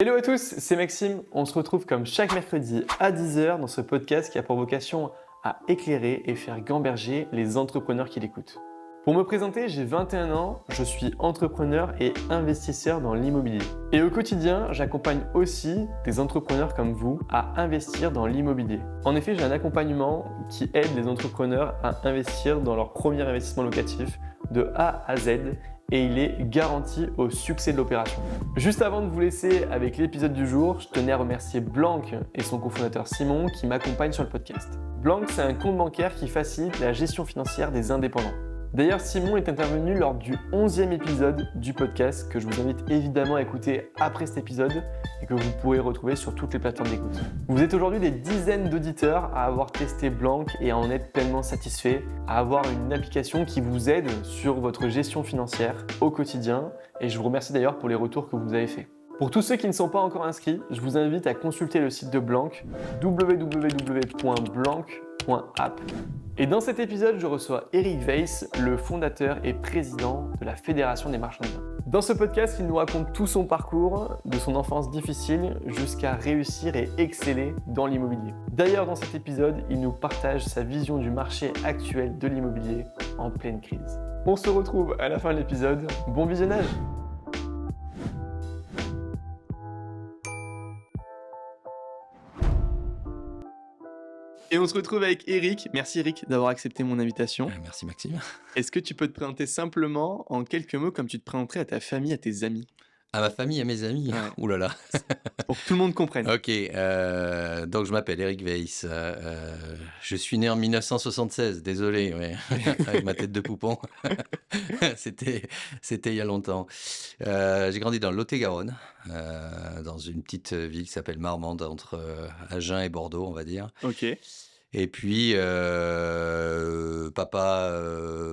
Hello à tous, c'est Maxime. On se retrouve comme chaque mercredi à 10h dans ce podcast qui a pour vocation à éclairer et faire gamberger les entrepreneurs qui l'écoutent. Pour me présenter, j'ai 21 ans, je suis entrepreneur et investisseur dans l'immobilier. Et au quotidien, j'accompagne aussi des entrepreneurs comme vous à investir dans l'immobilier. En effet, j'ai un accompagnement qui aide les entrepreneurs à investir dans leur premier investissement locatif de A à Z et il est garanti au succès de l'opération. Juste avant de vous laisser avec l'épisode du jour, je tenais à remercier Blanc et son cofondateur Simon qui m'accompagnent sur le podcast. Blanc, c'est un compte bancaire qui facilite la gestion financière des indépendants. D'ailleurs, Simon est intervenu lors du 11e épisode du podcast que je vous invite évidemment à écouter après cet épisode et que vous pourrez retrouver sur toutes les plateformes d'écoute. Vous êtes aujourd'hui des dizaines d'auditeurs à avoir testé Blanc et à en être pleinement satisfait, à avoir une application qui vous aide sur votre gestion financière au quotidien et je vous remercie d'ailleurs pour les retours que vous avez faits. Pour tous ceux qui ne sont pas encore inscrits, je vous invite à consulter le site de Blanc, www.blanc.app. Et dans cet épisode, je reçois Eric Weiss, le fondateur et président de la Fédération des marchands de biens. Dans ce podcast, il nous raconte tout son parcours, de son enfance difficile jusqu'à réussir et exceller dans l'immobilier. D'ailleurs, dans cet épisode, il nous partage sa vision du marché actuel de l'immobilier en pleine crise. On se retrouve à la fin de l'épisode. Bon visionnage! Et on se retrouve avec Eric. Merci Eric d'avoir accepté mon invitation. Merci Maxime. Est-ce que tu peux te présenter simplement en quelques mots comme tu te présenterais à ta famille, à tes amis? À ma famille, à mes amis. Ouais. Ouh là là. Pour que tout le monde comprenne. Ok, donc je m'appelle Eric Weiss. Je suis né en 1976. Désolé, ouais, avec ma tête de poupon. C'était il y a longtemps. J'ai grandi dans le Lot-et-Garonne, dans une petite ville qui s'appelle Marmande, entre Agen et Bordeaux, on va dire. Ok. Et puis, papa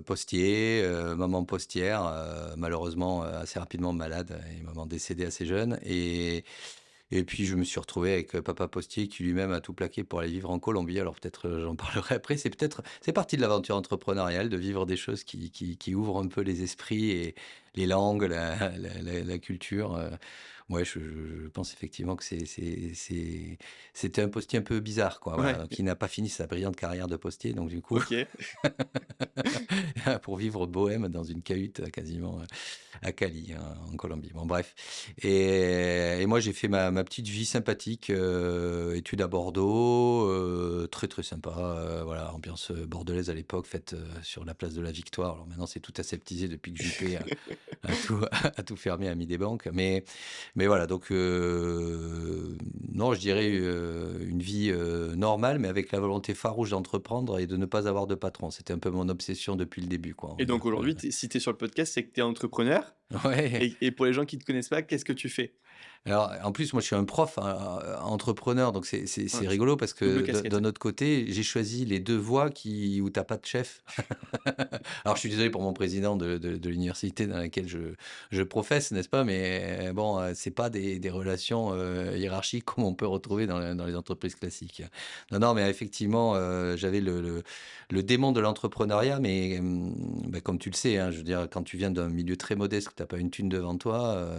postier, maman postière, malheureusement assez rapidement malade et maman décédée assez jeune. Et puis, je me suis retrouvé avec papa postier qui lui-même a tout plaqué pour aller vivre en Colombie. Alors peut-être j'en parlerai après. C'est partie de l'aventure entrepreneuriale, de vivre des choses qui ouvrent un peu les esprits et les langues, la culture. Ouais, je pense effectivement que c'était un postier un peu bizarre, quoi, voilà, Ouais. qui n'a pas fini sa brillante carrière de postier, donc du coup, Ok. pour vivre bohème dans une cahute quasiment à Cali, hein, en Colombie. Bon, bref. Et moi, j'ai fait ma petite vie sympathique, études à Bordeaux, très très sympa, voilà, ambiance bordelaise à l'époque, faite sur la place de la Victoire. Alors maintenant, c'est tout aseptisé depuis que Juppé a tout fermé, a mis des banques. Mais voilà, donc non, je dirais une vie normale, mais avec la volonté farouche d'entreprendre et de ne pas avoir de patron. C'était un peu mon obsession depuis le début, quoi. Et donc aujourd'hui, si tu es sur le podcast, c'est que tu es entrepreneur. Ouais. Et pour les gens qui ne te connaissent pas, qu'est-ce que tu fais? Alors, en plus, moi, je suis un prof, entrepreneur, donc c'est Ouais, rigolo parce double que casquette. d'un autre côté, j'ai choisi les deux voies où t'as pas de chef. Alors, je suis désolé pour mon président de l'université dans laquelle je professe, n'est-ce pas? Mais bon, c'est pas des relations hiérarchiques comme on peut retrouver dans les entreprises classiques. Non, non, mais effectivement, j'avais le démon de l'entrepreneuriat, mais bah, comme tu le sais, hein, je veux dire, quand tu viens d'un milieu très modeste, que t'as pas une thune devant toi.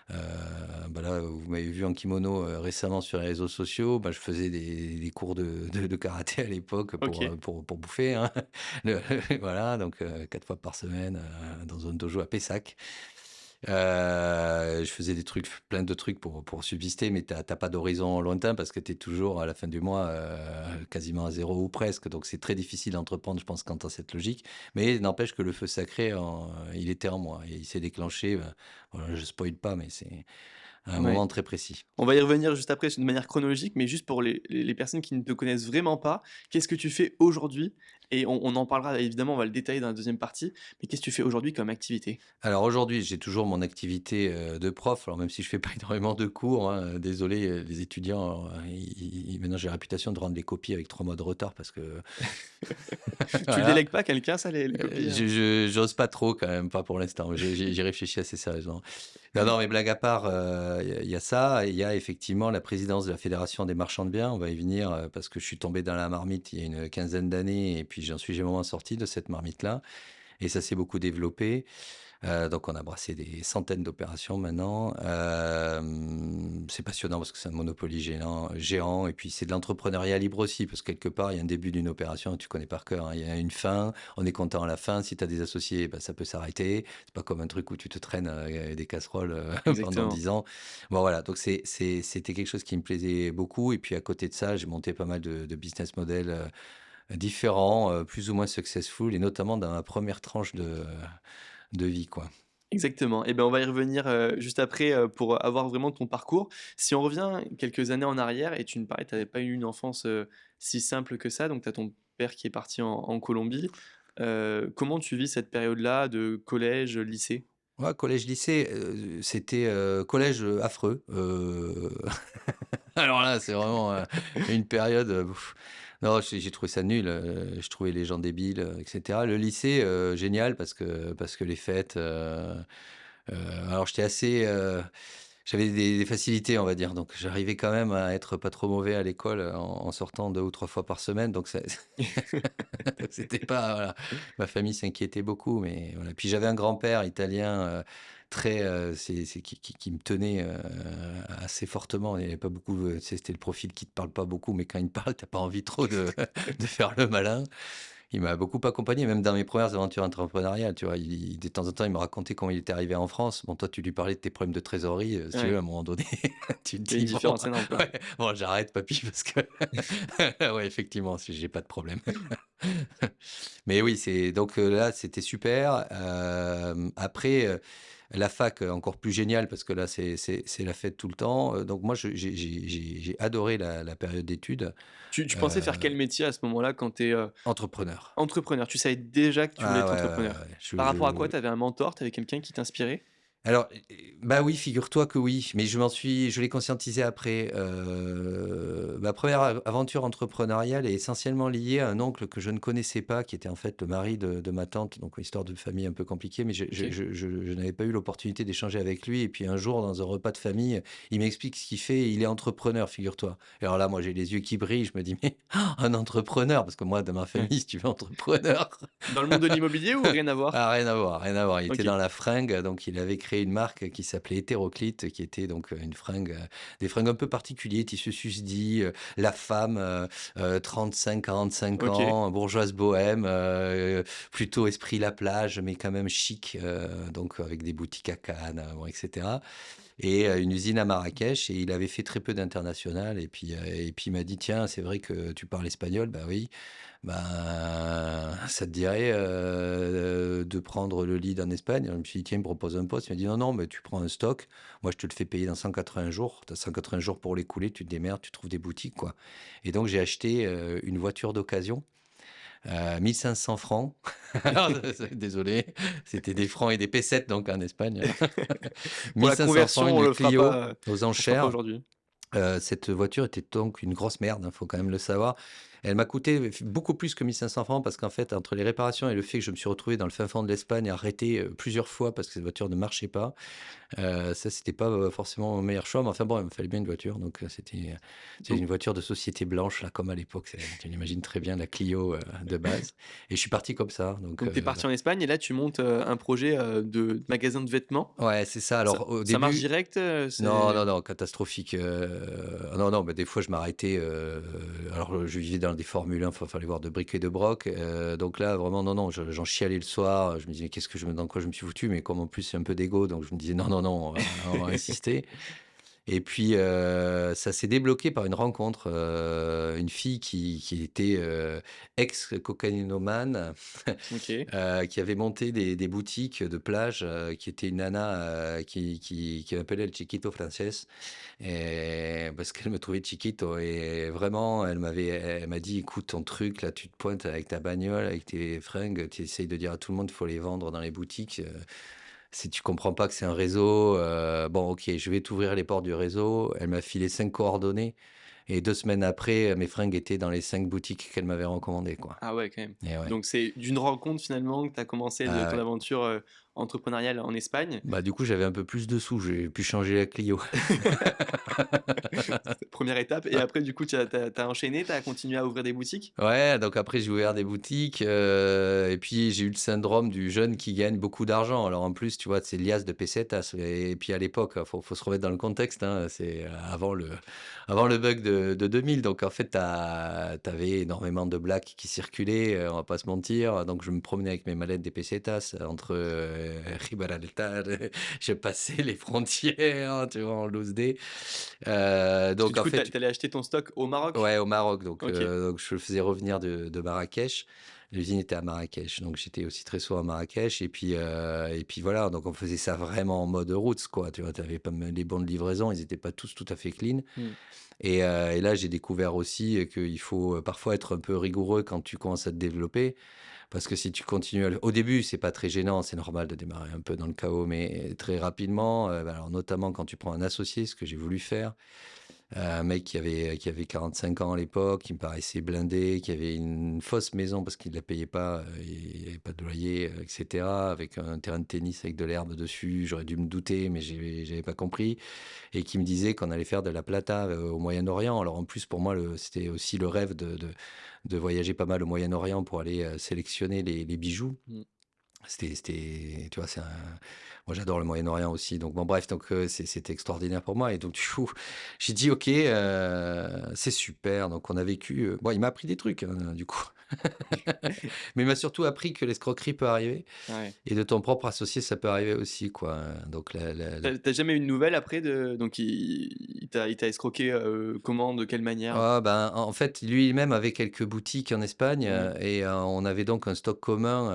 Bah là, vous m'avez vu en kimono récemment sur les réseaux sociaux. Bah, je faisais des cours de karaté à l'époque Ok. pour bouffer, hein. Le- voilà, donc 4 fois par semaine dans un dojo à Pessac. Je faisais plein de trucs pour subsister, mais t'as pas d'horizon lointain parce que tu es toujours à la fin du mois quasiment à zéro ou presque. Donc c'est très difficile d'entreprendre, je pense, quand tu as cette logique. Mais n'empêche que le feu sacré, il était en moi et il s'est déclenché. Voilà, je spoil pas, mais c'est à un Ouais. moment très précis. On va y revenir juste après de manière chronologique, mais juste pour les personnes qui ne te connaissent vraiment pas, qu'est-ce que tu fais aujourd'hui? Et on en parlera évidemment, on va le détailler dans la deuxième partie, mais qu'est-ce que tu fais aujourd'hui comme activité? Alors aujourd'hui, j'ai toujours mon activité de prof, alors même si je fais pas énormément de cours, hein, désolé, les étudiants, maintenant j'ai la réputation de rendre les copies avec 3 mois de retard parce que Tu le voilà. délègues pas à quelqu'un, ça, les copies? J'ose pas trop quand même, pas pour l'instant. Mais j'y réfléchis assez sérieusement. Non, non, mais blague à part, il y a ça, et il y a effectivement la présidence de la Fédération des marchands de biens. On va y venir parce que je suis tombé dans la marmite il y a une quinzaine d'années, et puis j'ai moment sorti de cette marmite-là, et ça s'est beaucoup développé. Donc on a brassé des centaines d'opérations maintenant. C'est passionnant parce que c'est un Monopoly géant et puis c'est de l'entrepreneuriat libre aussi parce que quelque part, il y a un début d'une opération, tu connais par cœur, hein. Il y a une fin, on est content à la fin. Si tu as des associés, bah, ça peut s'arrêter. C'est pas comme un truc où tu te traînes des casseroles pendant Exactement. 10 ans. Bon, voilà, donc c'était quelque chose qui me plaisait beaucoup. Et puis à côté de ça, j'ai monté pas mal de business models différents, plus ou moins successful, et notamment dans ma première tranche de vie, quoi. Exactement. Et ben, on va y revenir, juste après, pour avoir vraiment ton parcours. Si on revient quelques années en arrière et tu me parlais que tu avais pas eu une enfance, si simple que ça, donc tu as ton père qui est parti en Colombie. Comment tu vis cette période-là de collège, lycée? Ouais, collège, lycée, c'était, collège, affreux, alors là, c'est vraiment, une période, non, j'ai trouvé ça nul, je trouvais les gens débiles, et cetera. Le lycée, génial parce que les fêtes, alors j'étais assez, j'avais des facilités, on va dire, donc j'arrivais quand même à être pas trop mauvais à l'école, en sortant 2 ou 3 fois par semaine, donc ça donc c'était pas, voilà, ma famille s'inquiétait beaucoup, mais voilà. Puis j'avais un grand-père italien, très, c'est qui me tenait, assez fortement. Il y avait pas beaucoup, tu sais, c'était le profil qui te parle pas beaucoup, mais quand il te parle, tu pas envie trop de de faire le malin. Il m'a beaucoup accompagné, même dans mes premières aventures entrepreneuriales, tu vois? De temps en temps, il me racontait comment il était arrivé en France. Bon, toi, tu lui parlais de tes problèmes de trésorerie, si tu veux, Ouais, à un moment donné, tu te il y a une dis: «Bon, différence énorme, quoi. ouais, bon, j'arrête papy parce que» ouais, effectivement, si j'ai pas de problème. Mais oui, c'est donc là, c'était super. Après, la fac, encore plus génial parce que là, c'est la fête tout le temps. Donc moi, j'ai adoré la période d'études. Tu pensais faire Heu, quel métier à ce moment-là quand tu es, Entrepreneur. entrepreneur? Tu savais déjà que tu voulais Ah être ouais, ouais, ouais, entrepreneur? ouais. Par rapport à quoi? Tu avais un mentor? Tu avais quelqu'un qui t'inspirait? Alors, bah oui, figure-toi que oui, mais je l'ai conscientisé après. Ma première aventure entrepreneuriale est essentiellement liée à un oncle que je ne connaissais pas, qui était en fait le mari de ma tante, donc une histoire de famille un peu compliquée, mais OK. je n'avais pas eu l'opportunité d'échanger avec lui. Et puis un jour, dans un repas de famille, il m'explique ce qu'il fait. Et il est entrepreneur, figure-toi. Et alors là, moi, j'ai les yeux qui brillent. Je me dis, mais un entrepreneur, parce que moi, de ma Ouais. famille, si tu veux, entrepreneur. Dans le monde de l'immobilier ou rien à voir? Ah, rien à voir, rien à voir. Il était OK. dans la fringue, donc il avait créé une marque qui s'appelait Hétéroclite, qui était donc une fringue, des fringues un peu particuliers, tissu susdit, la femme, 35-45 OK. ans, bourgeoise bohème, plutôt esprit la plage, mais quand même chic, donc avec des boutiques à Cannes, bon, etc. Et une usine à Marrakech, et il avait fait très peu d'international. Et puis il m'a dit: «Tiens, c'est vrai que tu parles espagnol?» «Bah oui». «Ben, ça te dirait, de prendre le lead en Espagne?» Alors je me suis dit: «Tiens, il me propose un poste». Il m'a dit: «Non, non, mais tu prends un stock, moi je te le fais payer dans 180 jours. Tu as 180 jours pour l'écouler, tu te démerdes, tu trouves des boutiques, quoi». Et donc j'ai acheté, une voiture d'occasion, 1 500 francs. Alors, désolé, c'était des francs et des pessettes donc en Espagne. Pour 1 la 500 francs, conversion, une Clio aux on le fera pas enchères. aujourd'hui. Cette voiture était donc une grosse merde, il faut quand même le savoir. Elle m'a coûté beaucoup plus que 1 500 francs parce qu'en fait, entre les réparations et le fait que je me suis retrouvé dans le fin fond de l'Espagne, arrêté, plusieurs fois parce que cette voiture ne marchait pas, ça, c'était pas, forcément mon meilleur choix, mais enfin bon, il me fallait bien une voiture, donc c'est Donc une voiture de société blanche, là, comme à l'époque. Tu l'imagines très bien, la Clio, de base. Et je suis parti comme ça, donc donc tu es parti en Espagne et là tu montes, un projet, de magasin de vêtements. ouais, c'est ça. Ça Alors, au ça marche début, direct, non, c'est non, non, catastrophique, non, non, bah, des fois je m'arrêtais, alors, je vivais dans des Formule 1, fallait voir de briques et de broc, donc là vraiment non, non, j'en chialais le soir, je me disais: «Mais qu'est-ce que je me dans quoi je me suis foutu?» Mais comme en plus c'est un peu d'ego, donc je me disais: «Non, non, non, on va insister». Et puis, ça s'est débloqué par une rencontre, une fille qui était, ex-cocaïnomane, OK. qui avait monté des boutiques de plage, qui était une nana, qui m'appelait El Chiquito Frances, et parce qu'elle me trouvait chiquito. Et vraiment, elle m'a dit: «Écoute, ton truc là, tu te pointes avec ta bagnole, avec tes fringues, tu essayes de dire à tout le monde qu'il faut les vendre dans les boutiques, si tu comprends pas que c'est un réseau, bon, OK, je vais t'ouvrir les portes du réseau». Elle m'a filé 5 coordonnées, et 2 semaines après, mes fringues étaient dans les 5 boutiques qu'elle m'avait recommandées, quoi. Ah ouais, quand même. Et ouais. Donc c'est d'une rencontre finalement que tu as commencé Ah ton ouais. aventure, entrepreneuriale en Espagne. Bah, du coup, j'avais un peu plus de sous, j'ai pu changer la Clio. première étape. Et après, du coup, tu as enchaîné, tu as continué à ouvrir des boutiques? Ouais, donc après j'ai ouvert des boutiques, et puis j'ai eu le syndrome du jeune qui gagne beaucoup d'argent. Alors en plus, tu vois, c'est l'IAS de pesetas et puis à l'époque, faut se remettre dans le contexte, hein, c'est avant le bug de 2000. Donc en fait, t'avais énormément de blacks qui circulaient, on va pas se mentir. Donc je me promenais avec mes mallettes des pesetas entre Gibraltar, je passais les frontières, tu vois, en loose day. Parce que Donc du en coup, tu fait, allais acheter ton stock au Maroc? ouais, au Maroc, donc, Ok. donc je le faisais revenir de Marrakech. L'usine était à Marrakech, donc j'étais aussi très souvent à Marrakech. Et puis voilà, donc on faisait ça vraiment en mode route, quoi. Tu vois, tu avais pas les bons de livraison, ils n'étaient pas tous tout à fait clean. Hmm. Et là, j'ai découvert aussi qu'il faut parfois être un peu rigoureux quand tu commences à te développer. Parce que si tu continues au début, c'est pas très gênant, c'est normal de démarrer un peu dans le chaos, mais très rapidement, alors notamment quand tu prends un associé, ce que j'ai voulu faire, un mec qui avait 45 ans à l'époque, qui me paraissait blindé, qui avait une fausse maison parce qu'il ne la payait pas, il n'y avait pas de loyer, etc. Avec un terrain de tennis avec de l'herbe dessus. J'aurais dû me douter, mais j'avais pas compris. Et qui me disait qu'on allait faire de la plata au Moyen-Orient. Alors en plus, pour moi, c'était aussi le rêve de voyager pas mal au Moyen-Orient pour aller sélectionner les bijoux. Hmm. Tu vois, moi j'adore le Moyen-Orient aussi. Donc bon, bref, donc c'était extraordinaire pour moi. Et donc du coup, j'ai dit ok, c'est super. Donc on a vécu. Bon, il m'a appris des trucs, hein, du coup, mais il m'a surtout appris que l'escroquerie peut arriver Ouais. et de ton propre associé, ça peut arriver aussi, quoi. Donc T'as jamais eu de nouvelles après de... Donc il t'a escroqué comment, de quelle manière? Ah, ben, en fait, lui-même avait quelques boutiques en Espagne, Ouais. et on avait donc un stock commun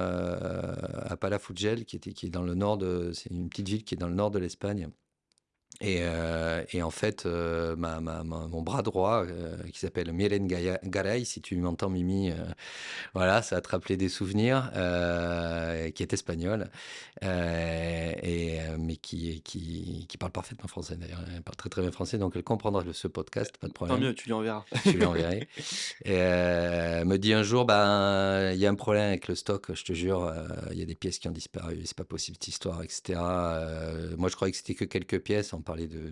à Palafrugell, qui est dans le nord c'est une petite ville qui est dans le nord de l'Espagne. Et en fait, mon bras droit, qui s'appelle Miren Garay, si tu m'entends, Mimi, voilà, ça va te rappeler des souvenirs, qui est espagnol, mais qui parle parfaitement français d'ailleurs. Elle parle très très bien français, donc elle comprendra ce podcast, pas de Tant problème. mieux, tu lui enverras. Je lui enverrai. Et elle me dit un jour, ben, il y a un problème avec le stock, je te jure, il y a des pièces qui ont disparu, c'est pas possible cette histoire, etc. Moi, je croyais que c'était que quelques pièces, on parlait de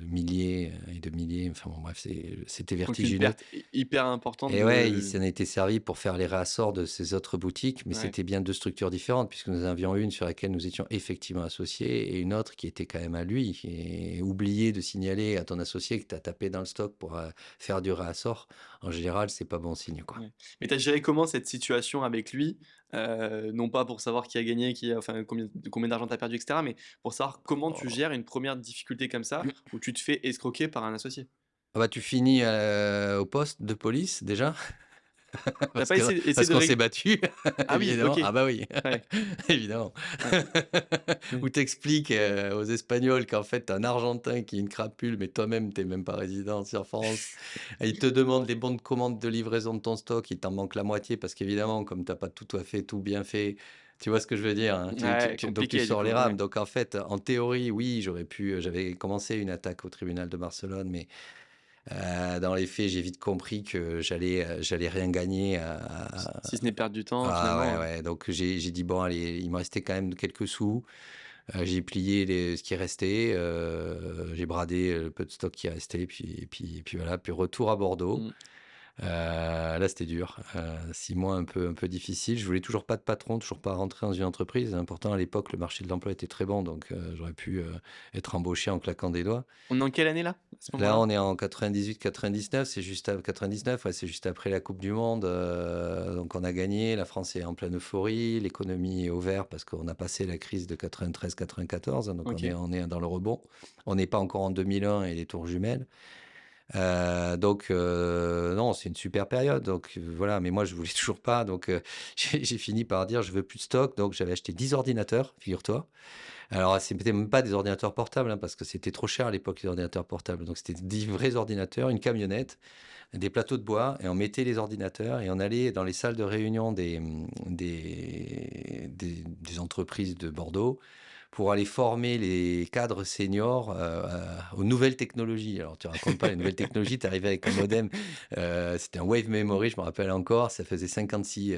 milliers et de milliers, enfin bon, bref, c'était Donc une vertigineux. perte hyper importante Et ouais, il de... s'en était servi pour faire les réassorts de ces autres boutiques, mais Ouais. c'était bien deux structures différentes, puisque nous avions une sur laquelle nous étions effectivement associés et une autre qui était quand même à lui. Et oublier de signaler à ton associé que tu as tapé dans le stock pour faire du réassort, en général, c'est pas bon signe, quoi. Ouais. Mais t'as géré comment cette situation avec lui? Non pas pour savoir qui a gagné, enfin, combien d'argent t'as perdu, etc. Mais pour savoir comment tu Oh. gères une première difficulté comme ça, où tu te fais escroquer par un associé. Ah bah, tu finis au poste de police déjà, T'as parce pas que essayé parce de qu'on s'est régler... battu, Ah oui, évidemment. ok. Ah bah oui, Ouais, évidemment. ouais, Où ouais. t'expliques aux Espagnols qu'en fait, t'as un Argentin qui est une crapule, mais toi-même, t'es même pas résident sur France. Et ils te demandent les bons de commande de livraison de ton stock, il t'en manque la moitié parce qu'évidemment, comme t'as pas tout à fait, tout bien fait, tu vois ce que je veux dire, hein, Ouais, donc tu compliqué du sors coup. les rames. Ouais. Donc en fait, en théorie, oui, j'avais commencé une attaque au tribunal de Barcelone, mais dans les faits, j'ai vite compris que j'allais rien gagner Si ce n'est perdre du temps, ah finalement. ouais, ouais. Donc j'ai dit, bon, allez, il me restait quand même quelques sous. J'ai plié ce qui restait, j'ai bradé le peu de stock qui restait, puis voilà, puis retour à Bordeaux. Mm. Là, c'était dur. 6 mois un peu difficiles. Je voulais toujours pas de patron, toujours pas rentrer dans une entreprise. Pourtant, à l'époque, le marché de l'emploi était très bon, donc j'aurais pu être embauché en claquant des doigts. On est en quelle année là, à ce Là, moment-là? on est en 98-99, c'est juste à 99, ouais, c'est juste après la Coupe du Monde. Donc on a gagné, la France est en pleine euphorie, l'économie est au vert parce qu'on a passé la crise de 93-94, donc on Ok. est, on est dans le rebond. On n'est pas encore en 2001 et les tours jumelles. Donc non, c'est une super période. Donc voilà, mais moi je voulais toujours pas. Donc j'ai fini par dire je veux plus de stock. Donc j'avais acheté 10 ordinateurs, figure-toi. Alors, c'était même pas des ordinateurs portables, hein, parce que c'était trop cher à l'époque, les ordinateurs portables. Donc, c'était des vrais ordinateurs, une camionnette, des plateaux de bois, et on mettait les ordinateurs et on allait dans les salles de réunion des entreprises de Bordeaux pour aller former les cadres seniors aux nouvelles technologies. Alors, tu racontes pas les nouvelles technologies, tu arrivais avec un modem, c'était un Wave Memory, je me rappelle encore, ça faisait 56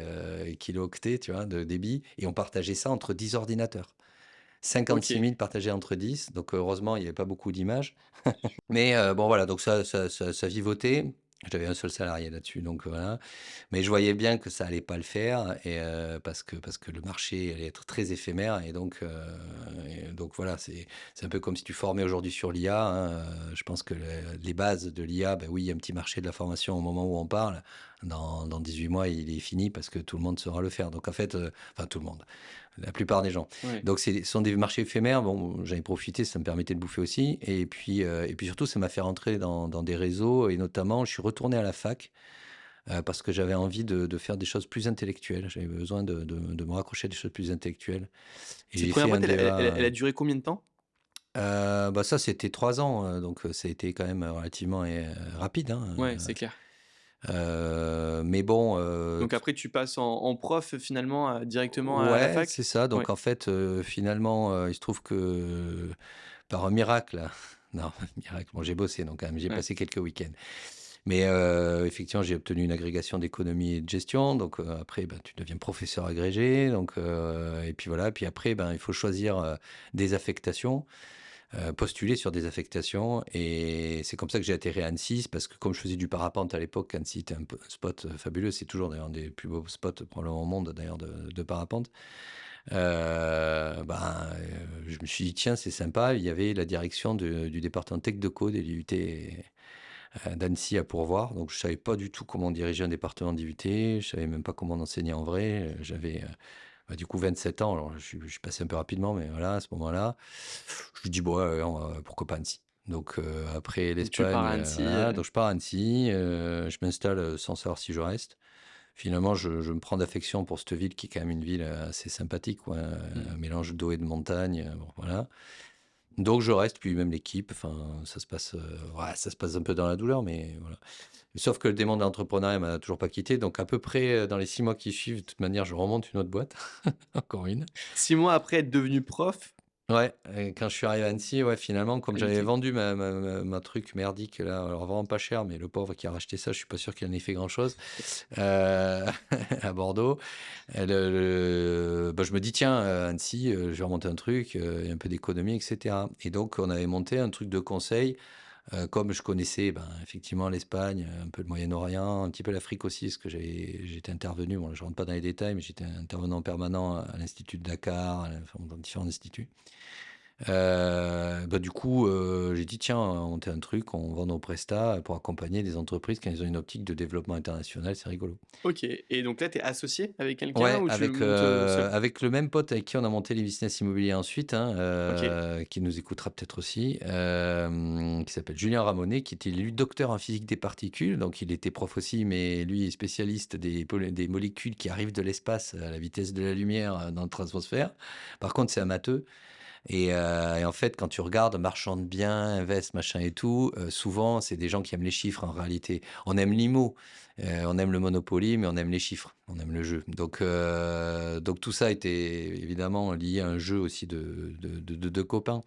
kilooctets, tu vois, de débit, et on partageait ça entre 10 ordinateurs. 56 OK. 000 partagés entre 10. Donc heureusement, il n'y avait pas beaucoup d'images. Mais bon, voilà, donc ça vivotait. J'avais un seul salarié là-dessus, donc voilà. Mais je voyais bien que ça allait pas le faire et parce que le marché allait être très éphémère et donc voilà, c'est un peu comme si tu formais aujourd'hui sur l'IA, hein, je pense que les bases de l'IA, ben oui, il y a un petit marché de la formation au moment où on parle. Dans 18 mois, il est fini parce que tout le monde saura le faire. Donc en fait, enfin tout le monde, la plupart des gens. Ouais. Donc ce sont des marchés éphémères. Bon, j'en ai profité, ça me permettait de bouffer aussi. Et puis surtout, ça m'a fait rentrer dans des réseaux et notamment, je suis retourné à la fac parce que j'avais envie de faire des choses plus intellectuelles. J'avais besoin de me raccrocher à des choses plus intellectuelles. Et Cette j'ai première fait un boîte, elle a DEA. duré combien de temps? Bah ça, c'était 3 ans, donc ça a été quand même relativement rapide, hein. Ouais, c'est clair. Mais bon, Donc après tu passes en prof finalement, directement à la ouais, fac? c'est ça. Ouais, Donc en fait, finalement, il se trouve que par un miracle, non, miracle, bon, j'ai bossé, donc quand même, j'ai ouais. passé quelques week-ends. Mais effectivement, j'ai obtenu une agrégation d'économie et de gestion. Donc après, ben, tu deviens professeur agrégé. Donc, et puis voilà. Puis après, ben, il faut choisir des affectations, postuler sur des affectations. Et c'est comme ça que j'ai atterri à Annecy, parce que comme je faisais du parapente à l'époque, Annecy était un spot fabuleux. C'est toujours d'ailleurs un des plus beaux spots probablement au monde d'ailleurs de parapente. Je me suis dit, tiens, c'est sympa. Il y avait la direction du département Tech de Code et l'IUT d'Annecy à pourvoir. Donc, je savais pas du tout comment diriger un département d'IUT. Je savais même pas comment enseigner en vrai. J'avais du coup 27 ans. Alors, je suis passé un peu rapidement, mais voilà, à ce moment-là, je me dis, bon, ouais, pourquoi pas Annecy? Donc, après Donc tu pars l'Espagne, à Annecy, voilà. Donc, je pars à Annecy. Je m'installe sans savoir si je reste. Finalement, je me prends d'affection pour cette ville qui est quand même une ville assez sympathique, quoi. mmh. Un mélange d'eau et de montagne. Bon, voilà. Donc je reste, puis même l'équipe, enfin, ouais, ça se passe un peu dans la douleur, mais voilà. Sauf que le démon de l'entrepreneuriat m'a toujours pas quitté, donc à peu près dans les 6 mois qui suivent, de toute manière, je remonte une autre boîte, encore une. 6 mois après être devenu prof, Ouais, et quand je suis arrivé à Annecy, ouais, finalement, comme j'avais magnifique. vendu ma truc merdique, là, alors vraiment pas cher, mais le pauvre qui a racheté ça, je suis pas sûr qu'il en ait fait grand-chose, euh, à Bordeaux. Bah, je me dis, tiens, Annecy, je vais remonter un truc, il y a un peu d'économie, etc. Et donc, on avait monté un truc de conseil. Comme je connaissais ben, effectivement l'Espagne, un peu le Moyen-Orient, un petit peu l'Afrique aussi, parce que j'étais intervenu, bon, je ne rentre pas dans les détails, mais j'étais intervenant permanent à l'Institut de Dakar, enfin, dans différents instituts. Bah, du coup, j'ai dit, tiens, on monte un truc, on vend nos prestats pour accompagner des entreprises quand ils ont une optique de développement international, c'est rigolo. OK, et donc là tu es associé avec quelqu'un Ouais, ou tu montes, seul? avec le même pote avec qui on a monté les business immobiliers ensuite, hein, OK. qui nous écoutera peut-être aussi, qui s'appelle Julien Ramonet, qui était lui docteur en physique des particules, donc il était prof aussi, mais lui est spécialiste des molécules qui arrivent de l'espace à la vitesse de la lumière dans le troposphère. Par contre, c'est un matheux. Et en fait, quand tu regardes marchand de biens, invest, machin et tout, souvent, c'est des gens qui aiment les chiffres en réalité. On aime l'IMO, on aime le Monopoly, mais on aime les chiffres, on aime le jeu. Donc tout ça était évidemment lié à un jeu aussi de copains.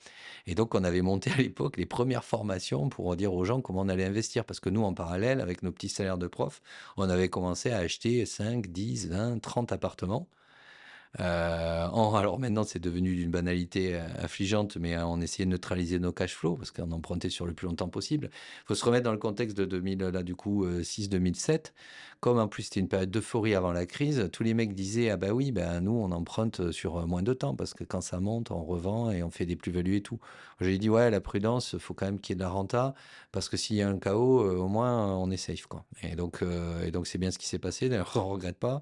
Et donc, on avait monté à l'époque les premières formations pour dire aux gens comment on allait investir. Parce que nous, en parallèle, avec nos petits salaires de prof, on avait commencé à acheter 5, 10, 20, 30 appartements. Alors maintenant, c'est devenu d'une banalité affligeante, mais on essayait de neutraliser nos cash flows parce qu'on empruntait sur le plus longtemps possible. Il faut se remettre dans le contexte de 2000, là, du coup, 6-2007. Comme en plus, c'était une période d'euphorie avant la crise, tous les mecs disaient, ah bah oui, bah, nous, on emprunte sur moins de temps parce que quand ça monte, on revend et on fait des plus-values et tout. J'ai dit, ouais, la prudence, il faut quand même qu'il y ait de la renta parce que s'il y a un chaos, au moins, on est safe, quoi. Et donc, c'est bien ce qui s'est passé. D'ailleurs, on ne regrette pas.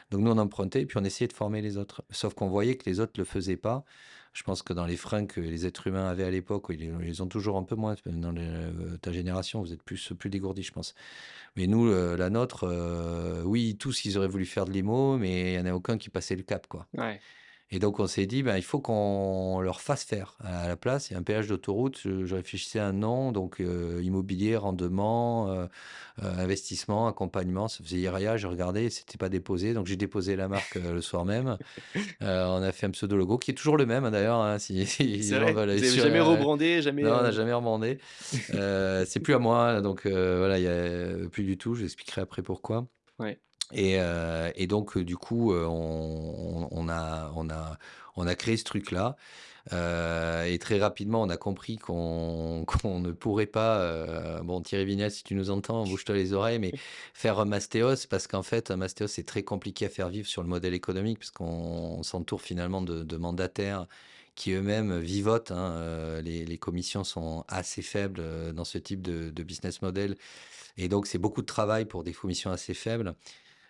Donc nous, on empruntait et puis on essayait de former les autres. Sauf qu'on voyait que les autres ne le faisaient pas. Je pense que dans les freins que les êtres humains avaient à l'époque, ils ont toujours un peu moins. Dans ta génération, vous êtes plus dégourdis, je pense. Mais nous, la nôtre, oui, tous, ils auraient voulu faire de l'IMO, mais il n'y en a aucun qui passait le cap, quoi. Ouais. Et donc, on s'est dit, ben, il faut qu'on leur fasse faire. À la place, il y a un péage d'autoroute. Je réfléchissais à un nom, donc immobilier, rendement, investissement, accompagnement. Ça faisait Iria, je regardais, c'était pas déposé. Donc, j'ai déposé la marque le soir même. On a fait un pseudo-logo qui est toujours le même, hein, d'ailleurs, hein, si les C'est gens vrai? veulent aller Vous avez sur. jamais rebrandé, jamais, Non, on n'a jamais remandé. C'est plus à moi, donc voilà, il y a plus du tout. Je vous expliquerai après pourquoi. ouais. Et donc, du coup, on a créé ce truc-là. Et très rapidement, on a compris qu'on ne pourrait pas, bon, Thierry Vignal, si tu nous entends, bouge-toi les oreilles, mais faire un Mastéos, parce qu'en fait, un Mastéos, c'est très compliqué à faire vivre sur le modèle économique, parce qu'on s'entoure finalement de mandataires qui eux-mêmes vivotent, hein. Les commissions sont assez faibles dans ce type de business model. Et donc, c'est beaucoup de travail pour des commissions assez faibles.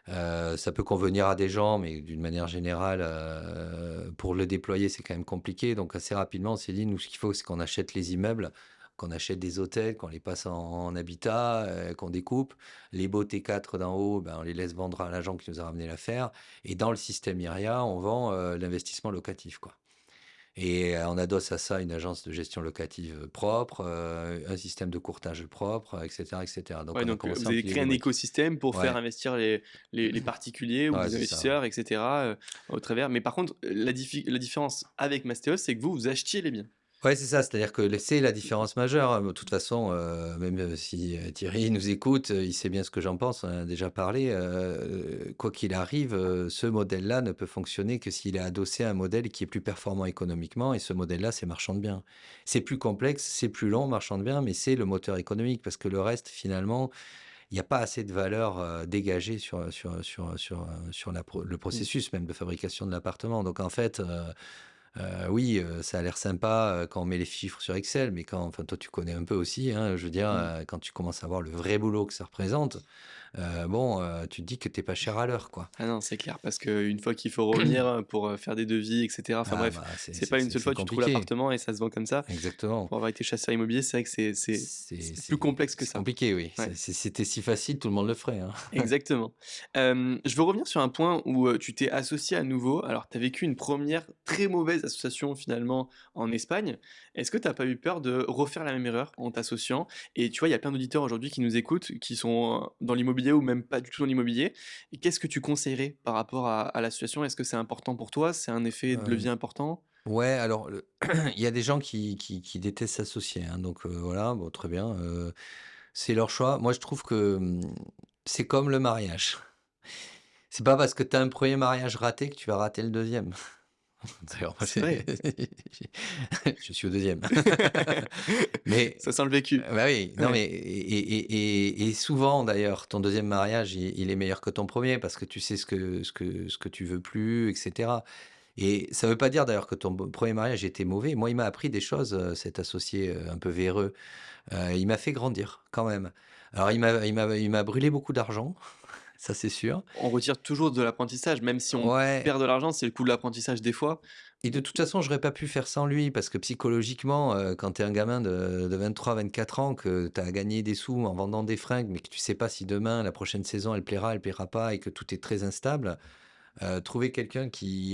Ça peut convenir à des gens, mais d'une manière générale, pour le déployer, c'est quand même compliqué. Donc assez rapidement, on s'est dit, nous, ce qu'il faut, c'est qu'on achète les immeubles, qu'on achète des hôtels, qu'on les passe en habitat, qu'on découpe. Les beaux T4 d'en haut, ben, on les laisse vendre à l'agent qui nous a ramené l'affaire. Et dans le système IRIA, on vend l'investissement locatif, quoi. Et on adosse à ça une agence de gestion locative propre, un système de courtage propre, etc., etc. Donc Ouais, on a donc commencé vous à avez empiler créé les un briques. écosystème pour faire Ouais, investir les particuliers ou ouais, les c'est ça. investisseurs, etc. au travers. Mais par contre, la différence avec Mastéos, c'est que vous achetiez les biens. Ouais, c'est ça, c'est-à-dire que c'est la différence majeure, hein. De toute façon, même, si, Thierry nous écoute, il sait bien ce que j'en pense, on en a déjà parlé, quoi qu'il arrive, ce modèle-là ne peut fonctionner que s'il est adossé à un modèle qui est plus performant économiquement et ce modèle-là, c'est marchand de biens. C'est plus complexe, c'est plus long, marchand de biens, mais c'est le moteur économique parce que le reste, finalement, il n'y a pas assez de valeur, dégagée sur le Mmh. processus même de fabrication de l'appartement. Donc en fait, oui, ça a l'air sympa, quand on met les chiffres sur Excel, mais quand enfin, toi, tu connais un peu aussi, hein, je veux dire, Mmh. quand tu commences à voir le vrai boulot que ça représente, bon, tu te dis que tu es pas cher à l'heure, quoi. Ah non, c'est clair, parce qu'une fois qu'il faut revenir pour faire des devis, etc. Enfin Ah bref, bah, c'est c'est c'est pas une c'est seule c'est fois que tu trouves compliqué. l'appartement et ça se vend comme ça. Exactement. Pour avoir été chasseur immobilier, c'est vrai que C'est c'est plus c'est complexe que c'est ça. compliqué, oui. Ouais. Si c'était si facile, tout le monde le ferait, hein. Exactement. Je veux revenir sur un point où, tu t'es associé à nouveau. Alors, tu as vécu une première très mauvaise association finalement en Espagne. Est-ce que tu as pas eu peur de refaire la même erreur en t'associant? Et tu vois, il y a plein d'auditeurs aujourd'hui qui nous écoutent, qui sont, dans l'immobilier ou même pas du tout dans l'immobilier. Et qu'est-ce que tu conseillerais par rapport à l'association? Est-ce que c'est important pour toi? C'est un effet de Hem, levier important? ouais, alors il y a des gens qui détestent s'associer, hein, donc voilà, bon, très bien, c'est leur choix. Moi, je trouve que, c'est comme le mariage. C'est pas parce que tu as un 1er mariage raté que tu vas rater le deuxième. D'ailleurs, moi, C'est vrai. je suis au deuxième. Mais, Ça sent le vécu. bah, oui, non, Ouais. mais et souvent d'ailleurs, ton deuxième mariage, il est meilleur que ton premier parce que tu sais ce que tu veux plus et cetera. Et ça veut pas dire d'ailleurs que ton 1er mariage était mauvais. Moi, il m'a appris des choses, cet associé, un peu véreux. Il m'a fait grandir quand même. Alors il m'a brûlé beaucoup d'argent, ça c'est sûr. On retire toujours de l'apprentissage, même si on Ouais. perd de l'argent, c'est le coût de l'apprentissage des fois. Et de toute façon, j'aurais pas pu faire sans lui parce que psychologiquement, quand tu es un gamin de 23-24 ans, que tu as gagné des sous en vendant des fringues, mais que tu sais pas si demain, la prochaine saison, elle plaira pas et que tout est très instable, trouver quelqu'un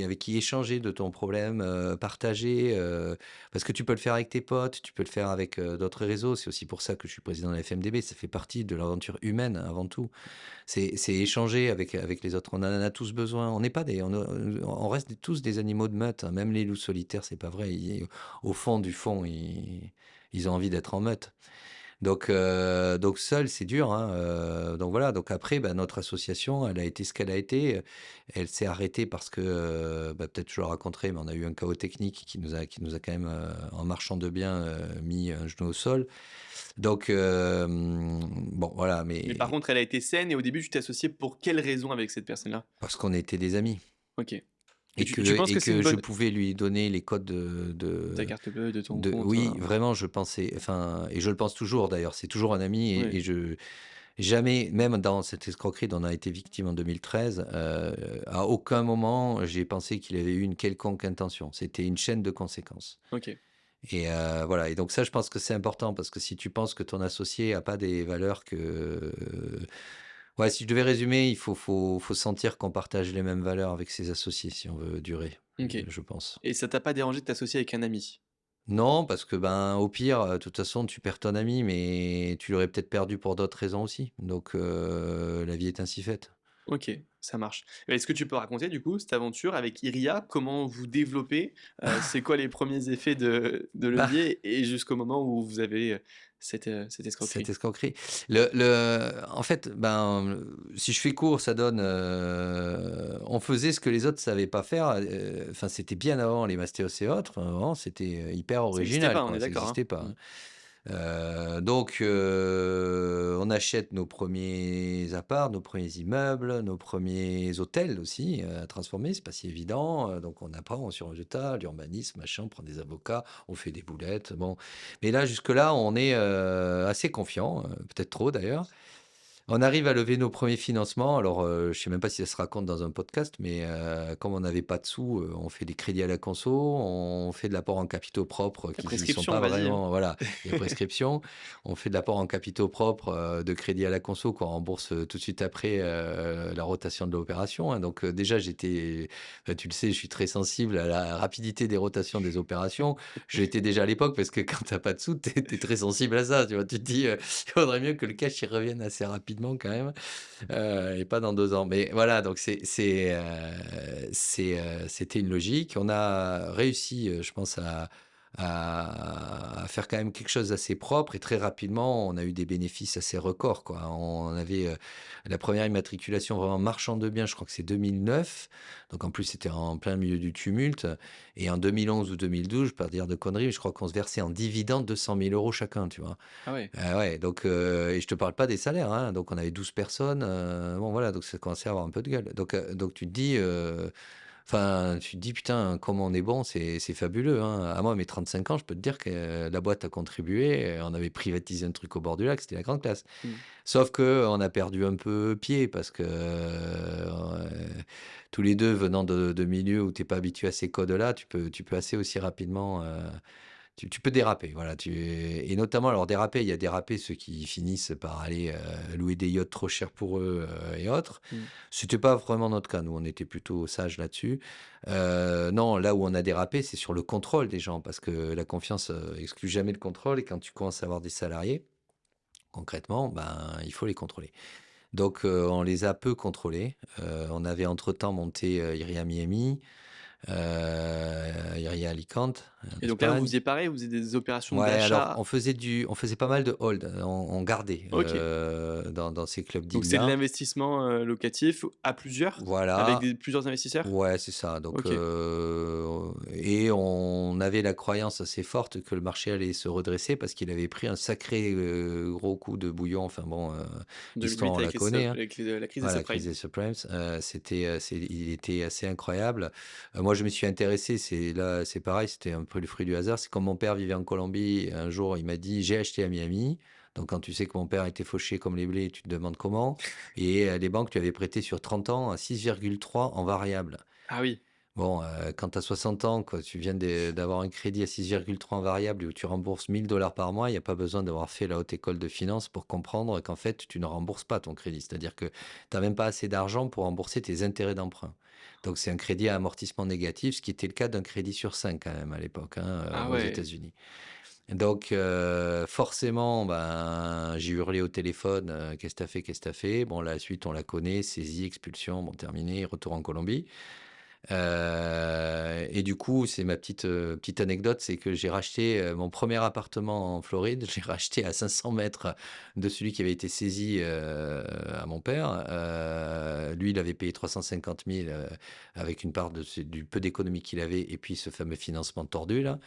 avec qui échanger de ton problème, partager, parce que tu peux le faire avec tes potes, tu peux le faire avec, d'autres réseaux. C'est aussi pour ça que je suis président de la FMDB, ça fait partie de l'aventure humaine avant tout. C'est échanger avec les autres. On en a tous besoin. On n'est pas des on reste tous des animaux de meute, hein. Même les loups solitaires, c'est pas vrai. Au fond du fond, ils ont envie d'être en meute. Donc seul, c'est dur, hein, donc voilà, donc après, bah, notre association, elle a été ce qu'elle a été. Elle s'est arrêtée parce que, bah, peut-être je le raconterai, mais on a eu un chaos technique qui nous a quand même, en marchand de biens, mis un genou au sol. Donc bon, voilà, Mais par mais contre, elle a été saine et au début, tu t'es associé pour quelle raison avec cette personne-là? parce qu'on était des amis OK. Et et tu que tu penses et que c'est une que je bonne pouvais lui donner les codes ta carte bleue de ton de compte, oui, vraiment, je pensais enfin et je le pense toujours d'ailleurs, c'est toujours un ami et ouais. je jamais, même dans cette escroquerie dont on a été victime en 2013, à aucun moment j'ai pensé qu'il avait eu une quelconque intention. C'était une chaîne de conséquences OK. et voilà et donc ça, je pense que c'est important parce que si tu penses que ton associé a pas des valeurs que ouais, si je devais résumer, il faut sentir qu'on partage les mêmes valeurs avec ses associés si on veut durer, OK. je pense. Et ça t'a pas dérangé de t'associer avec un ami? Non, parce que, ben, au pire, de toute façon, tu perds ton ami, mais tu l'aurais peut-être perdu pour d'autres raisons aussi. Donc, la vie est ainsi faite. OK, ça marche. Est-ce que tu peux raconter du coup cette aventure avec Iria? Comment vous développez? C'est quoi les premiers effets de Bah, levier et jusqu'au moment où vous avez, cette cette escroquerie? escroquerie. En fait, ben, si je fais court, ça donne, on faisait ce que les autres savaient pas faire, enfin, c'était bien avant les Mastéos et autres, vraiment, c'était, hyper Ça n'existait original, pas, on quoi, est ça d'accord, hein? n'existait pas, Mmh. hein. Donc on achète nos premiers apparts, nos premiers immeubles, nos premiers hôtels aussi, à transformer, c'est pas si évident, donc on apprend sur le tas, l'urbanisme, machin, on prend des avocats, on fait des boulettes, bon. Mais là, jusque-là, on est, assez confiant, peut-être trop d'ailleurs. On arrive à lever nos premiers financements. Alors, je sais même pas si ça se raconte dans un podcast, mais comme on n'avait pas de sous, on fait des crédits à la conso, on fait de l'apport en capitaux propres La qui sont prescription, pas vas-y, hein. vraiment, voilà, il y a prescription. On fait de l'apport en capitaux propres, de crédit à la conso qu'on rembourse, tout de suite après, la rotation de l'opération, hein. Donc, déjà enfin, tu le sais, je suis très sensible à la rapidité des rotations des opérations. Je l'étais déjà à l'époque parce que quand tu as pas de sous, tu es très sensible à ça, tu vois? Tu te dis, il faudrait mieux que le cash, il revienne assez rapidement quand même, et pas dans 2 ans. Mais voilà, donc c'était une logique. On a réussi, je pense à faire quand même quelque chose d'assez propre et très rapidement, on a eu des bénéfices assez records, quoi. On avait, la première immatriculation vraiment marchand de biens, je crois que c'est 2009. Donc en plus, c'était en plein milieu du tumulte et en 2011 ou 2012, je ne vais pas dire de conneries, mais je crois qu'on se versait en dividendes 200 000 € chacun, tu vois? Ah ouais. Ah ouais, donc et je te parle pas des salaires, hein, donc on avait 12 personnes, bon voilà, donc ça commençait à avoir un peu de gueule. Donc tu te dis, enfin, tu te dis: «Putain, comme on est bon, c'est fabuleux, hein». À moi, mes 35 ans, je peux te dire que la boîte a contribué, on avait privatisé un truc au bord du lac, c'était la grande classe. Mmh. Sauf que on a perdu un peu pied parce que, tous les 2 venant de milieux où tu es pas habitué à ces codes-là, tu peux assez aussi rapidement, tu peux déraper, voilà, et notamment alors déraper, il y a dérapé ceux qui finissent par aller, louer des yachts trop chers pour eux, et autres. Mmh. C'était pas vraiment notre cas, nous, on était plutôt sages là-dessus. Non, là où on a dérapé, c'est sur le contrôle des gens parce que la confiance, exclut jamais le contrôle et quand tu commences à avoir des salariés, concrètement, ben, il faut les contrôler. Donc on les a peu contrôlés. On avait entre-temps monté, Iria Miami, Iria Alicante, en Et donc là, vous Espagne. faisiez pareil, vous faisiez des opérations Ouais, alors d'achat? on faisait pas mal de hold, on gardait, OK. dans ces clubs Donc c'est de deals-là. l'investissement, locatif à plusieurs? Avec Voilà, plusieurs investisseurs? ouais, c'est ça. Donc, OK. et on avait la croyance assez forte que le marché allait se redresser parce qu'il avait pris un sacré, gros coup de bouillon. Enfin bon, l'histoire, 2008 on la avec connaît, hein. la crise des Voilà, la crise subprimes. des subprimes, il était assez incroyable. Moi, je me suis intéressé, c'est pareil, c'était un peu le fruit du hasard. C'est comme mon père vivait en Colombie, un jour, il m'a dit: «J'ai acheté à Miami». Donc quand tu sais que mon père était fauché comme les blés, tu te demandes comment, et les banques lui avaient prêté sur 30 ans à 6,3 en variable. Ah oui. Bon, quand tu as 60 ans, que tu viens d'avoir un crédit à 6,3 en variable et où tu rembourses 1 000 $ par mois, il y a pas besoin d'avoir fait la haute école de finance pour comprendre qu'en fait, tu ne rembourses pas ton crédit. C'est-à-dire que tu as même pas assez d'argent pour rembourser tes intérêts d'emprunt. Donc c'est un crédit à amortissement négatif, ce qui était le cas d'un crédit sur 5 quand même à l'époque, hein, Ah aux ouais. États-Unis. Donc forcément, ben, j'ai hurlé au téléphone, «Qu'est-ce que tu fait? Qu'est-ce que tu fait?» Bon, la suite, on la connaît, saisie, expulsion, bon terminé, retour en Colombie. Et du coup, c'est ma petite anecdote, c'est que j'ai racheté, mon premier appartement en Floride, j'ai racheté à 500 mètres de celui qui avait été saisi, à mon père. Lui, il avait payé 350 000, avec une part du peu d'économie qu'il avait et puis ce fameux financement tordu là,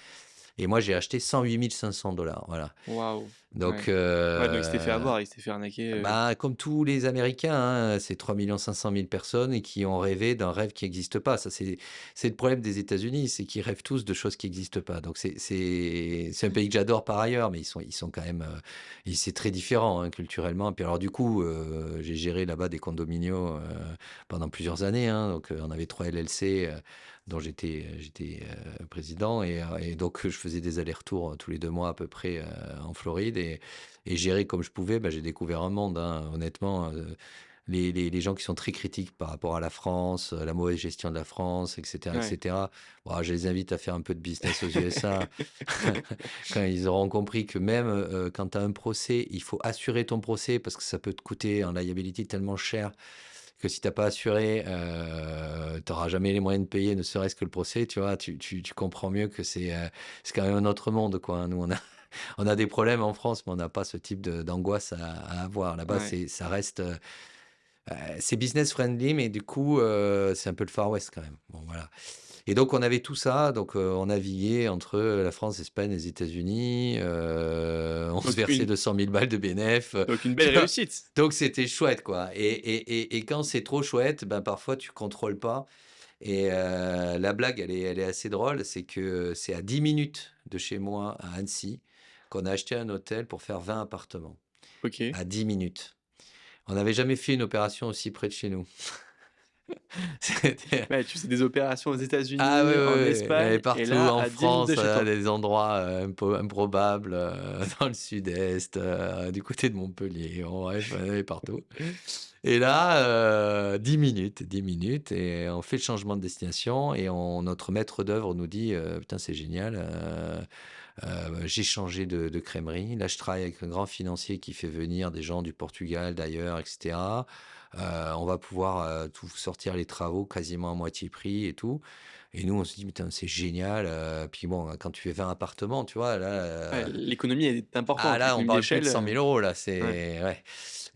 et moi, j'ai acheté 108 500 $, voilà. Waouh. Donc Ouais. Ouais, donc il s'était fait avoir, il s'était fait arnaquer, bah, comme tous les Américains, hein, c'est 3 500 000 personnes et qui ont rêvé d'un rêve qui n'existe pas. Ça, c'est le problème des États-Unis, c'est qu'ils rêvent tous de choses qui n'existent pas. Donc c'est un pays que j'adore par ailleurs, mais ils sont quand même, c'est très différent, hein, culturellement. Et puis alors du coup, j'ai géré là-bas des condominios, pendant plusieurs années, hein. Donc on avait 3 LLC, dont j'étais président, et donc je faisais des allers-retours, tous les 2 mois à peu près, en Floride, et gérer comme je pouvais, bah, j'ai découvert un monde, hein, honnêtement. Les gens qui sont très critiques par rapport à la France, la mauvaise gestion de la France, etc., Ouais. etc. Bon, je les invite à faire un peu de business aux USA. Quand ils auront compris que même, quand tu as un procès, il faut assurer ton procès parce que ça peut te coûter en liability tellement cher que si t'as pas assuré, tu jamais les moyens de payer, ne serait-ce que le procès, tu vois? Tu comprends mieux que c'est quand même un autre monde, quoi, hein. Nous, on a On a des problèmes en France, mais on n'a pas ce type d'angoisse à avoir. Là-bas, Ouais. ça reste, c'est business friendly, mais du coup, c'est un peu le Far West quand même. Bon, voilà. Et donc, on avait tout ça. Donc, on naviguait entre la France, l'Espagne, les États-Unis. On se Donc versait une 200 000 balles de bénéf. donc une Tu belle vois. réussite. Donc, c'était chouette, quoi. Et quand c'est trop chouette, ben, parfois, tu contrôles pas. Et la blague, elle est assez drôle. C'est que c'est à 10 minutes de chez moi, à Annecy, qu'on a acheté un hôtel pour faire 20 appartements. OK. À 10 minutes. On n'avait jamais fait une opération aussi près de chez nous. C'était Ouais, tu faisais des opérations aux Ah ouais, États-Unis, ouais, en ouais, il y en avait Espagne et partout là, en à 10 minutes de France, chez toi. des endroits, improbables, dans le sud-est, du côté de Montpellier, bon bref, il y en avait partout. Et là, 10 minutes et on fait le changement de destination et notre maître d'œuvre nous dit, «Putain, c'est génial, j'ai changé de crèmerie. Là, je travaille avec un grand financier qui fait venir des gens du Portugal, d'ailleurs, et cetera. On va pouvoir, tout sortir les travaux quasiment à moitié prix et tout». Et nous, on se dit: «Putain, c'est génial», puis bon, quand tu fais 20 appartements, tu vois, Ouais, là, l'économie est ah importante, là, on l'économie parle plus de d'échelle, 100 000 €, là, ouais. c'est ouais.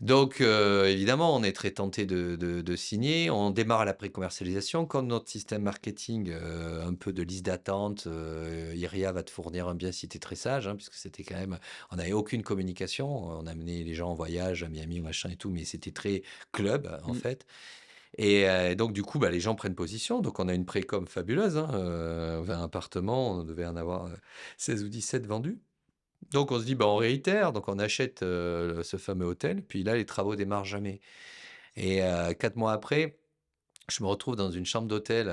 Donc évidemment, on est très tenté de signer. On démarre la pré-commercialisation. Comme notre système marketing, un peu de liste d'attente, Iria va te fournir un bien si tu es très sage, hein, puisque c'était quand même on n'avait aucune communication. On amenait les gens en voyage à Miami, machin et tout, mais c'était très club, en Mmh. fait. Et donc du coup, bah, les gens prennent position. Donc on a une pré-com fabuleuse, hein, 20 appartements, on devait en avoir, 16 ou 17 vendus. Donc on se dit: «Bah, on réitère», donc on achète, ce fameux hôtel, puis là, les travaux démarrent jamais. Et 4 mois après, je me retrouve dans une chambre d'hôtel,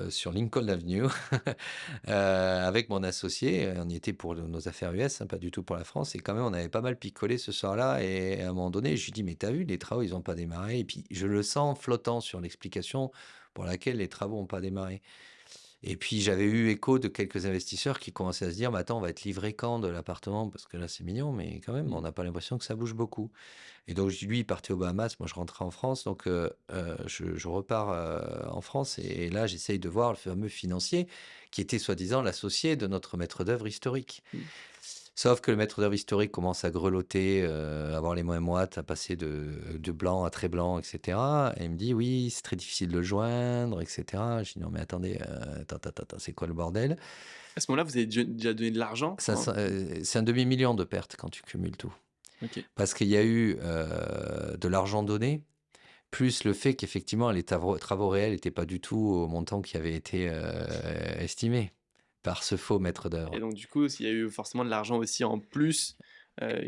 sur Lincoln Avenue, avec mon associé. On y était pour nos affaires US, hein, pas du tout pour la France et quand même, on avait pas mal picolé ce soir-là et à un moment donné, je lui dis: «Mais t'as vu, les travaux, ils ont pas démarré» et puis je le sens flottant sur l'explication pour laquelle les travaux ont pas démarré. Et puis j'avais eu écho de quelques investisseurs qui commençaient à se dire: «Mais attends, on va être livré quand de l'appartement? Parce que là, c'est mignon, mais quand même, on Mmh. n'a pas l'impression que ça bouge beaucoup». Et donc lui, il partait aux Bahamas, moi je rentrais en France, donc je repars, en France et là, j'essaye de voir le fameux financier qui était soi-disant l'associé de notre maître d'œuvre historique. Mmh. Sauf que le maître d'œuvre historique commence à grelotter, à avoir les mains moites, à passer de blanc à très blanc, et cetera. Et il me dit: «Oui, c'est très difficile de le joindre, et cetera». Je dis: «Non mais attendez, attends, c'est quoi le bordel?» À ce moment-là, vous avez déjà donné de l'argent? Enfin, C'est un demi-million de pertes quand tu cumules tout. OK. Parce qu'il y a eu, de l'argent donné, plus le fait qu'effectivement les travaux réels n'étaient pas du tout au montant qui avait été, estimé par ce faux maître Et d'œuvre. donc du coup, s'il y a eu forcément de l'argent aussi en plus,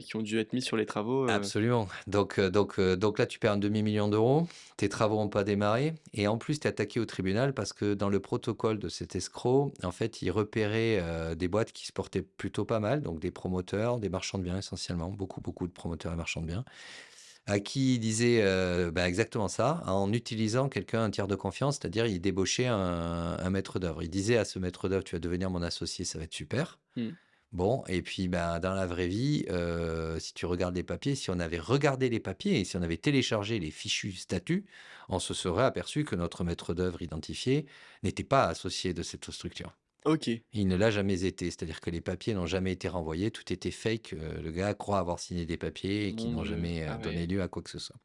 qui ont dû être mis sur les travaux, Absolument. Donc là, tu perds un demi-million d'euros, tes travaux n'ont pas démarré et en plus, tu es attaqué au tribunal parce que dans le protocole de cet escroc, en fait, il repérait, des boîtes qui se portaient plutôt pas mal, donc des promoteurs, des marchands de biens essentiellement, beaucoup, beaucoup de promoteurs et marchands de biens, à qui il disait, bah, exactement ça, en utilisant quelqu'un, un tiers de confiance, c'est-à-dire il débauchait un maître d'œuvre. Il disait à ce maître d'œuvre: «Tu vas devenir mon associé, ça va être super». mmh, Bon et puis, ben, dans la vraie vie, si tu regardes les papiers, si on avait regardé les papiers et si on avait téléchargé les fichus statuts, on se serait aperçu que notre maître d'œuvre identifié n'était pas associé de cette structure. OK. Il ne l'a jamais été, c'est-à-dire que les papiers n'ont jamais été renvoyés, tout était fake, le gars croit avoir signé des papiers et qui Mon n'ont Dieu. jamais, Ah donné ouais. lieu à quoi que ce soit.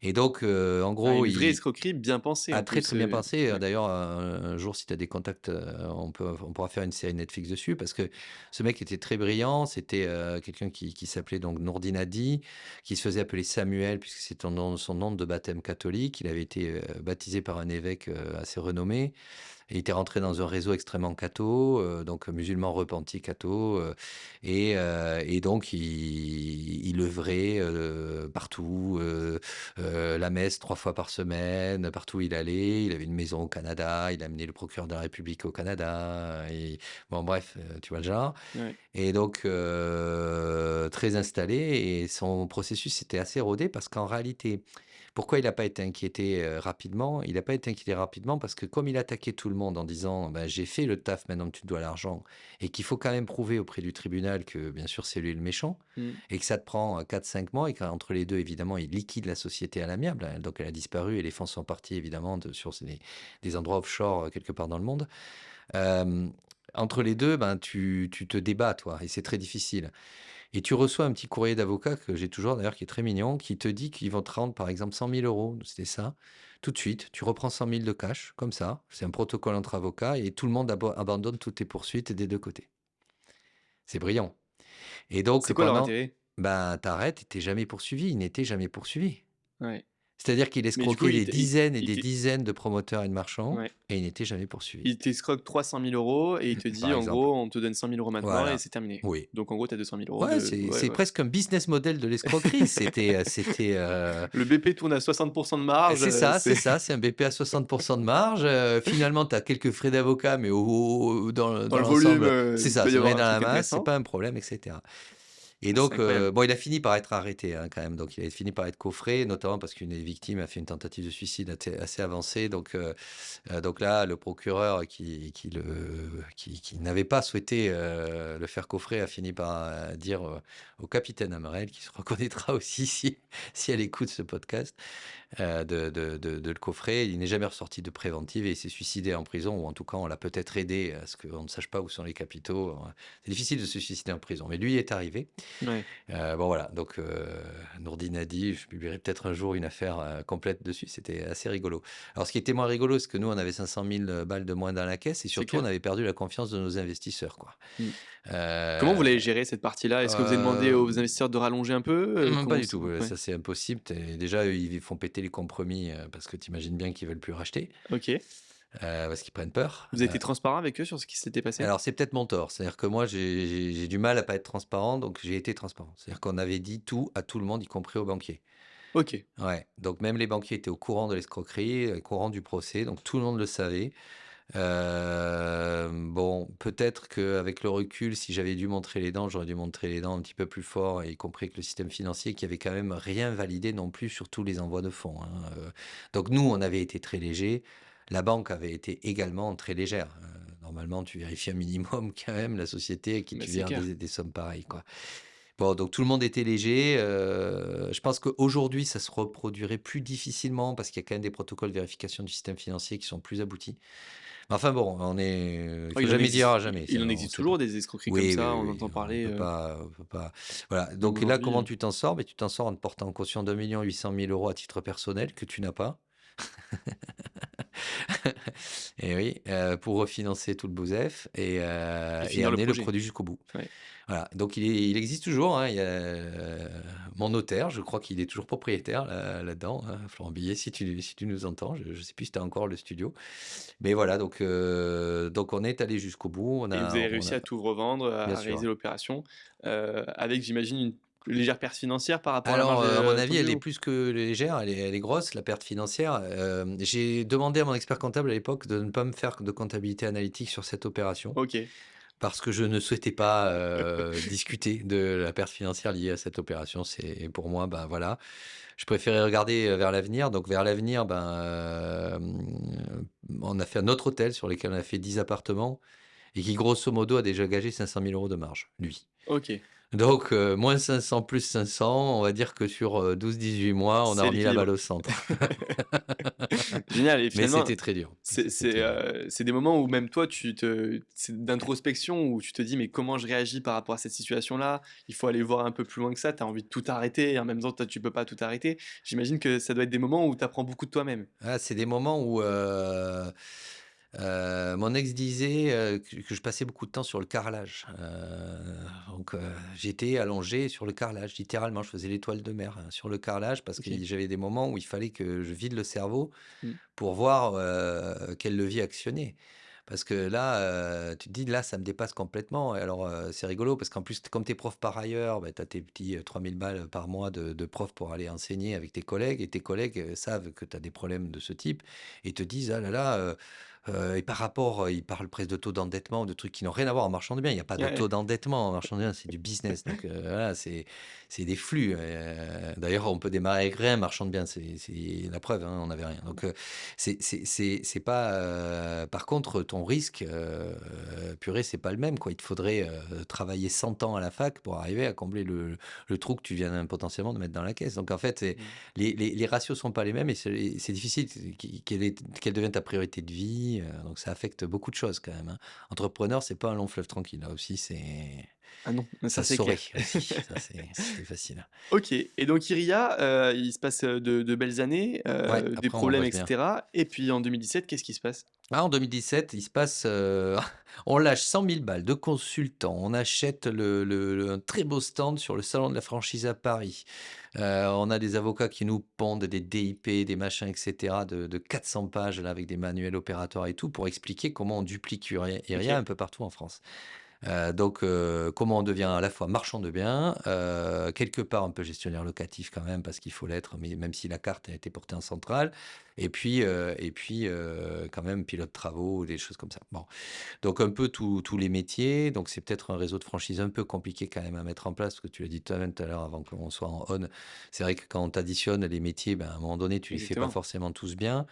Et donc, en Ah, gros, une vraie il escroquerie bien pensée ah, en très, plus, très bien pensé, ouais. d'ailleurs, un jour, si tu as des contacts, on pourra faire une série Netflix dessus parce que ce mec était très brillant. C'était, quelqu'un qui s'appelait donc Nourdin Hadi, qui se faisait appeler Samuel puisque c'est son nom de baptême catholique. Il avait été, baptisé par un évêque, assez renommé. Et il était rentré dans un réseau extrêmement catho, donc musulman repenti catho, et donc il œuvrait, partout, la messe 3 fois par semaine, partout où il allait. Il avait une maison au Canada, il a amené le procureur de la République au Canada et bon bref, tu vois le genre. Ouais. Et donc très installé et son processus était assez rodé parce qu'en réalité, pourquoi il n'a pas été inquiété, rapidement? Il n'a pas été inquiété rapidement parce que comme il attaquait tout le monde en disant: «Bah, j'ai fait le taf, maintenant tu te dois l'argent» et qu'il faut quand même prouver auprès du tribunal que, bien sûr, c'est lui le méchant Mmh. et que ça te prend, 4-5 mois et qu'entre les 2 évidemment, il liquide la société à l'amiable, hein. Donc elle a disparu et les fonds sont partis évidemment sur des endroits offshore, quelque part dans le monde. Hem, entre les deux, ben, tu te débats, toi, et c'est très difficile. Et tu reçois un petit courrier d'avocat que j'ai toujours d'ailleurs, qui est très mignon, qui te dit qu'ils vont te rendre, par exemple, 100 000 euros, c'était ça. Tout de suite, tu reprends 100 000 de cash, comme ça. C'est un protocole entre avocats et tout le monde abandonne toutes tes poursuites des deux côtés. C'est brillant. Et donc, C'est quoi leur intérêt? ben, t'arrêtes et t'es jamais poursuivi. Il n'était jamais poursuivi. Ouais. C'est-à-dire qu'il Mais du coup, escroquait des dizaines et il des t'es dizaines de promoteurs et de marchands ouais. et il n'était jamais poursuivi. Il t'escroque 300 000 euros et il te Par dit, en exemple. gros, on te donne 100 000 euros maintenant et Voilà. c'est terminé. Oui. Donc, en gros, tu as 200 000 euros Ouais, de. c'est Ouais, c'est ouais. presque un business model de l'escroquerie. Le BP tourne à 60% de marge. C'est ça, C'est. c'est ça, c'est un BP à 60% de marge. Finalement, tu as quelques frais d'avocat, mais dans Dans le volume, l'ensemble, c'est il ça, doit y c'est avoir noyé un dans la truc masse, c'est intéressant. pas un problème, etc. Et Ah, c'est donc, incroyable. bon, il a fini par être arrêté hein, quand même. Donc, il a fini par être coffré, notamment parce qu'une des victimes a fait une tentative de suicide assez avancée. Donc là, le procureur qui n'avait pas souhaité le faire coffrer a fini par dire au capitaine Amarel, qui se reconnaîtra aussi si elle écoute ce podcast, de le coffrer. Il n'est jamais ressorti de préventive et il s'est suicidé en prison, ou en tout cas, on l'a peut-être aidé à ce qu'on ne sache pas où sont les capitaux. C'est difficile de se suicider en prison, mais lui est arrivé. Ouais. Bon, voilà, donc Nourdine a dit, je publierai peut-être un jour une affaire complète dessus. C'était assez rigolo. Alors, ce qui était moins rigolo, c'est que nous, on avait 500 000 balles de moins dans la caisse et C'est surtout, on clair. avait perdu la confiance de nos investisseurs, quoi. Mm. Comment vous Euh, l'avez géré cette partie-là? Est-ce que vous avez demandé euh, aux investisseurs de rallonger un peu? Pas Comment du tout, ouais. ça c'est impossible. Déjà, eux, ils font péter les compromis parce que tu imagines bien qu'ils veulent plus racheter, Ok. parce qu'ils prennent peur. Vous avez été transparent avec eux sur ce qui s'était passé? Alors, c'est peut-être mon tort. C'est-à-dire que moi, j'ai du mal à pas être transparent, donc j'ai été transparent. C'est-à-dire qu'on avait dit tout à tout le monde, y compris aux banquiers. Ok. Ouais, donc même les banquiers étaient au courant de l'escroquerie, au courant du procès, donc tout le monde le savait. Bon, peut-être qu'avec le recul, si j'avais dû montrer les dents, j'aurais dû montrer les dents un petit peu plus fort, y compris avec le système financier qui avait quand même rien validé non plus sur tous les envois de fonds, hein. Donc nous, on avait été très léger. La banque avait été également très légère. Normalement, tu vérifies un minimum quand même la société à qui Mais tu c'est verses clair. des sommes pareilles, quoi. Bon, donc tout le monde était léger. Je pense qu'aujourd'hui, ça se reproduirait plus difficilement parce qu'il y a quand même des protocoles de vérification du système financier qui sont plus aboutis. Mais enfin bon, il Oh, faut jamais dire à jamais. il en On existe sait pas. toujours des escroqueries comme Oui, oui, ça, oui, on oui, entend on parler. peut pas. Voilà. Donc Donc là, aujourd'hui, comment tu t'en sors? Mais tu t'en sors en te portant en caution d'1 800 000 euros à titre personnel que tu n'as pas. Et oui, pour refinancer tout le BOUSEF et et finir le amener le projet. produit jusqu'au bout. Ouais. Voilà, donc il existe toujours, hein, il y a mon notaire, je crois qu'il est toujours propriétaire là-dedans, hein, Florent Billet, si tu nous entends, je ne sais plus si tu as encore le studio. Mais voilà, donc on est allé jusqu'au bout, Et vous avez réussi à tout revendre, bien à réaliser sûr. l'opération, avec, j'imagine, une légère perte financière par rapport à la Alors, marge à mon avis, attendue elle est ou? plus que légère, elle est grosse, la perte financière. J'ai demandé à mon expert comptable à l'époque de ne pas me faire de comptabilité analytique sur cette opération. Ok. Parce que je ne souhaitais pas discuter de la perte financière liée à cette opération. C'est pour moi, ben voilà, je préférais regarder vers l'avenir. Donc vers l'avenir, on a fait un autre hôtel sur lequel on a fait 10 appartements et qui grosso modo a déjà gagé 500 000 euros de marge, lui. Ok. Donc moins 500 plus 500, on va dire que sur 12-18 mois, on a C'est remis la balle l'équilibre. au centre. Génial. Et Mais finalement, c'était très dur. c'est des moments où même toi, c'est d'introspection où tu te dis, mais comment je réagis par rapport à cette situation-là? Il faut aller voir un peu plus loin que ça. Tu as envie de tout arrêter et en même temps, toi, tu peux pas tout arrêter. J'imagine que ça doit être des moments où tu apprends beaucoup de toi-même. Ah, c'est des moments où mon ex disait que je passais beaucoup de temps sur le carrelage. Donc j'étais allongé sur le carrelage, littéralement. Je faisais l'étoile de mer hein, sur le carrelage parce que Ok. j'avais des moments où il fallait que je vide le cerveau Mm. pour voir quel levier actionner. Parce que là, tu te dis, là, ça me dépasse complètement. Et alors, c'est rigolo parce qu'en plus, comme tu es prof par ailleurs, tu as tes petits 3000 balles par mois de prof pour aller enseigner avec tes collègues. Et tes collègues savent que tu as des problèmes de ce type et te disent, ah là là, et par rapport, ils parlent presque de taux d'endettement, de trucs qui n'ont rien à voir en marchand de biens. Il n'y a pas de taux Ouais. d'endettement en marchand de biens, c'est du business. Donc voilà, c'est des flux. D'ailleurs, on peut démarrer avec rien, marchand de biens, c'est la preuve, hein, on n'avait rien. Donc c'est pas. Par contre, ton risque, purée, c'est pas le même, quoi. Il te faudrait travailler 100 ans à la fac pour arriver à combler le trou que tu viens potentiellement de mettre dans la caisse. Donc en fait, Mm. les ratios sont pas les mêmes et c'est difficile quelle devienne ta priorité de vie. vie, donc ça affecte beaucoup de choses quand même, hein. Entrepreneur, c'est pas un long fleuve tranquille, là aussi, Ah non, ça ça se c'est saurait clair. aussi, ça c'est facile. OK et donc Iria, il se passe, de belles années, Ouais, des après on problèmes bosse et bien. cetera et puis en 2017, qu'est-ce qui se passe? Ah, en 2017, il se passe, on lâche 100 000 balles de consultants, on achète un très beau stand sur le salon de la franchise à Paris. On a des avocats qui nous pondent des DIP, des machins et cetera de 400 pages là, avec des manuels opératoires et tout pour expliquer comment on duplique Iria OK, un peu partout en France. Comment on devient à la fois marchand de biens, quelque part un peu gestionnaire locatif quand même parce qu'il faut l'être, mais même si la carte a été portée en centrale quand même pilote travaux, des choses comme ça. Bon, donc un peu tous les métiers, donc c'est peut-être un réseau de franchise un peu compliqué quand même à mettre en place parce que tu l'as dit toi-même tout à l'heure avant qu'on soit en on. C'est vrai que quand on t'additionne les métiers, ben, à un moment donné, tu les fais pas exactement. forcément tous bien.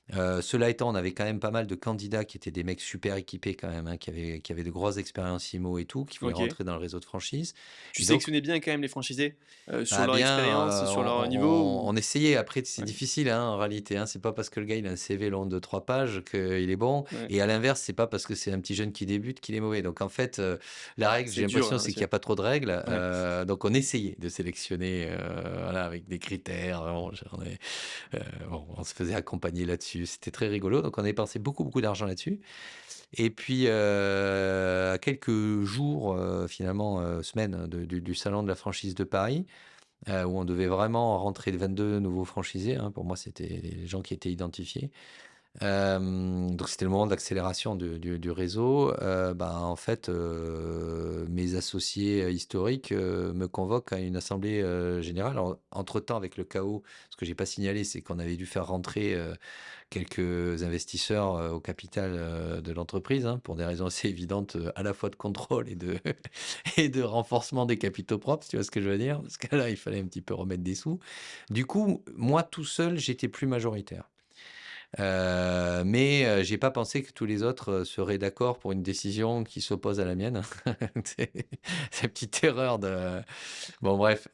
Cela étant, on avait quand même pas mal de candidats qui étaient des mecs super équipés quand même, hein, qui avaient de grosses expériences IMO et tout, qui voulaient OK. rentrer dans le réseau de franchise. Tu Et donc, sélectionnais bien quand même les franchisés, sur bah leur bien, expérience, sur leur niveau on ou? essayait. Après, c'est Ouais, difficile hein, en réalité. Hein. C'est pas parce que le gars il a un CV long de 3 pages qu'il est bon. ouais, Et à l'inverse, c'est pas parce que c'est un petit jeune qui débute qu'il est mauvais. Donc en fait, la règle, j'ai c'est dur, l'impression, hein, c'est qu'il aussi. n'y a pas trop de règles. Ouais. Donc on essayait de sélectionner voilà, avec des critères. Bon, bon, on se faisait accompagner là-dessus. C'était très rigolo. Donc on a dépensé beaucoup, beaucoup d'argent là-dessus. Et puis, à quelques jours, finalement, semaines du salon de la franchise de Paris, où on devait vraiment rentrer 22 nouveaux franchisés, hein. Pour moi, c'était les gens qui étaient identifiés. Donc c'était le moment d'accélération du réseau. Bah, en fait, mes associés, historiques, me convoquent à une assemblée, générale. Alors, entre-temps, avec le chaos, ce que j'ai pas signalé, c'est qu'on avait dû faire rentrer, quelques investisseurs, au capital, de l'entreprise, hein, pour des raisons assez évidentes, à la fois de contrôle et de et de renforcement des capitaux propres, si tu vois ce que je veux dire? Parce que là, il fallait un petit peu remettre des sous. Du coup, moi tout seul, j'étais plus majoritaire. Mais j'ai pas pensé que tous les autres, seraient d'accord pour une décision qui s'oppose à la mienne. C'est c'est petite erreur de bon bref,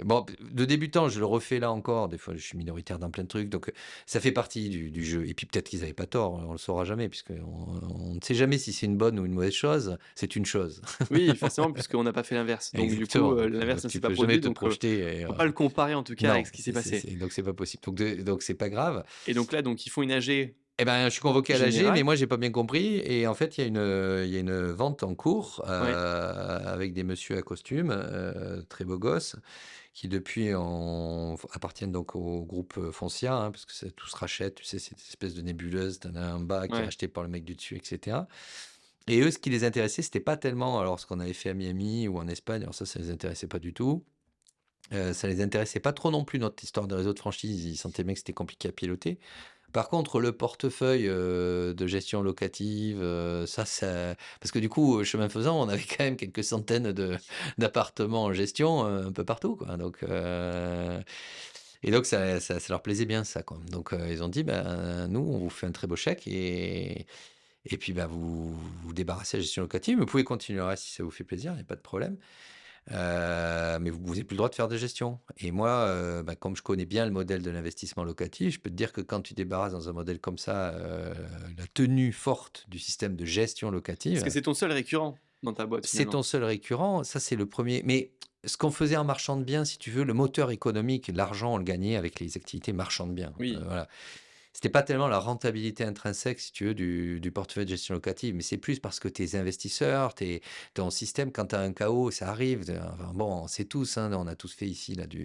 bon de débutant, je le refais là encore, des fois je suis minoritaire dans plein de trucs, donc ça fait partie du jeu et puis peut-être qu'ils avaient pas tort, on le saura jamais puisqu'on on ne sait jamais si c'est une bonne ou une mauvaise chose, c'est une chose. Oui, forcément, puisqu'on n'a pas fait l'inverse. Donc du coup, Exactement, l'inverse donc ne tu s'est pas peux jamais produit, te donc projeter et faut pas le comparer en tout cas avec non, ce qui s'est passé. donc c'est pas possible, donc c'est pas grave. Et donc là, donc ils font une AG Eh ben, je suis convoqué à l'AG, mais générale? moi j'ai pas bien compris et en fait, il y a une vente en cours, Ouais, avec des messieurs à costume, très beaux gosses, qui depuis appartiennent donc au groupe, Foncia, hein, parce que ça tout se rachète, tu sais, cette espèce de nébuleuse, tu en as un bas qui est ouais. racheté par le mec du dessus et cetera. Et eux, ce qui les intéressait, c'était pas tellement alors ce qu'on avait fait à Miami ou en Espagne, alors ça les intéressait pas du tout. Ça les intéressait pas trop non plus notre histoire de réseau de franchise, ils sentaient bien que c'était compliqué à piloter. Par contre, le portefeuille, de gestion locative, ça parce que du coup, chemin faisant, on avait quand même quelques centaines d'appartements en gestion, un peu partout, quoi. Donc ça leur plaisait bien ça, quoi. Donc, ils ont dit: «Ben, nous, on vous fait un très beau chèque et puis, bah, vous débarrassez de la gestion locative, mais vous pouvez continuer le reste si ça vous fait plaisir, il y a pas de problème». Mais vous n'avez plus le droit de faire de gestion. Et moi, bah, comme je connais bien le modèle de l'investissement locatif, je peux te dire que quand tu débarrasses dans un modèle comme ça, la tenue forte du système de gestion Parce que locative, c'est ton seul récurrent dans ta boîte c'est finalement? ton seul récurrent, ça c'est le premier. Mais ce qu'on faisait en marchand de biens, si tu veux, le moteur économique, l'argent, on le gagnait avec les activités marchand de biens. Oui, Voilà. C'était pas tellement la rentabilité intrinsèque, si tu veux, du portefeuille de gestion locative, mais c'est plus parce que tes investisseurs, ton système, quand tu as un chaos, ça arrive. Enfin, bon, on sait tous, hein, on a tous fait ici là, de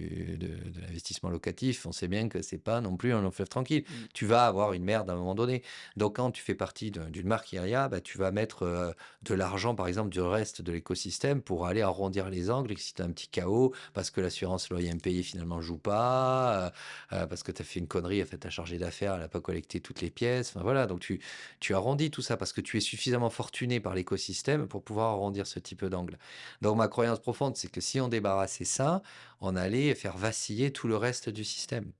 l'investissement locatif, on sait bien que c'est pas non plus un long fleuve tranquille. mmh, Tu vas avoir une merde à un moment donné. Donc, quand tu fais partie d'une marque Iria, bah, tu vas mettre de l'argent, par exemple, du reste de l'écosystème pour aller arrondir les angles. Et si tu as un petit chaos, parce que l'assurance loyer impayé finalement joue pas, parce que tu as fait une connerie, en fait, tu as chargé d'affaires, elle n'a pas collecté toutes les pièces. Enfin voilà, donc tu arrondis tout ça parce que tu es suffisamment fortuné par l'écosystème pour pouvoir arrondir ce type d'angle. Donc ma croyance profonde, c'est que si on débarrassait ça, on allait faire vaciller tout le reste du système.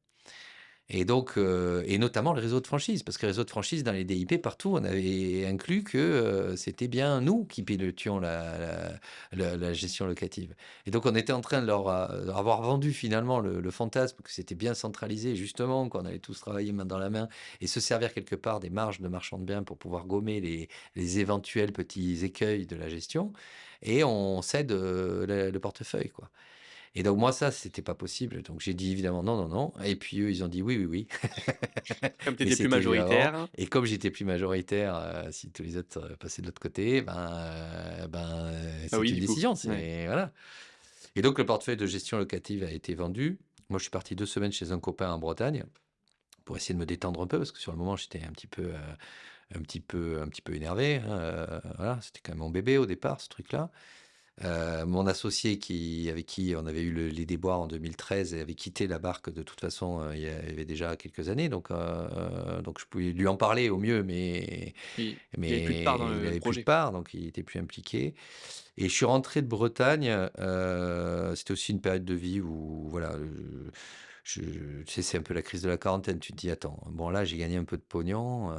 Et donc, et notamment le réseau de franchise, parce que le réseau de franchise, dans les DIP, partout, on avait inclus que c'était bien nous qui pilotions la gestion locative. Et donc, on était en train de leur avoir vendu finalement le fantasme que c'était bien centralisé, justement, qu'on allait tous travailler main dans la main et se servir quelque part des marges de marchand de biens pour pouvoir gommer les éventuels petits écueils de la gestion. Et on cède le portefeuille, quoi. Et donc moi ça, c'était pas possible. Donc j'ai dit évidemment non, non, non. Et puis eux, ils ont dit oui, oui, oui. Comme tu Mais étais plus c'était évidemment. majoritaire. Et comme j'étais plus majoritaire, si tous les autres passaient de l'autre côté, Bah c'est oui, une du coup. décision. Ouais. C'est voilà. Et donc le portefeuille de gestion locative a été vendu. Moi, je suis parti 2 semaines chez un copain en Bretagne pour essayer de me détendre un peu parce que sur le moment, j'étais un petit peu énervé, hein, voilà, c'était quand même mon bébé au départ, ce truc-là. Mon associé avec qui on avait eu les déboires en 2013 et avait quitté la barque de toute façon, il y avait déjà quelques années, donc je pouvais lui en parler au mieux, Il y avait plus de part dans mais il le avait plus de projet. part, donc il était plus impliqué. Et je suis rentré de Bretagne, c'était aussi une période de vie où voilà, tu sais, c'est un peu la crise de la quarantaine. Tu te dis: «Attends, bon là, j'ai gagné un peu de pognon,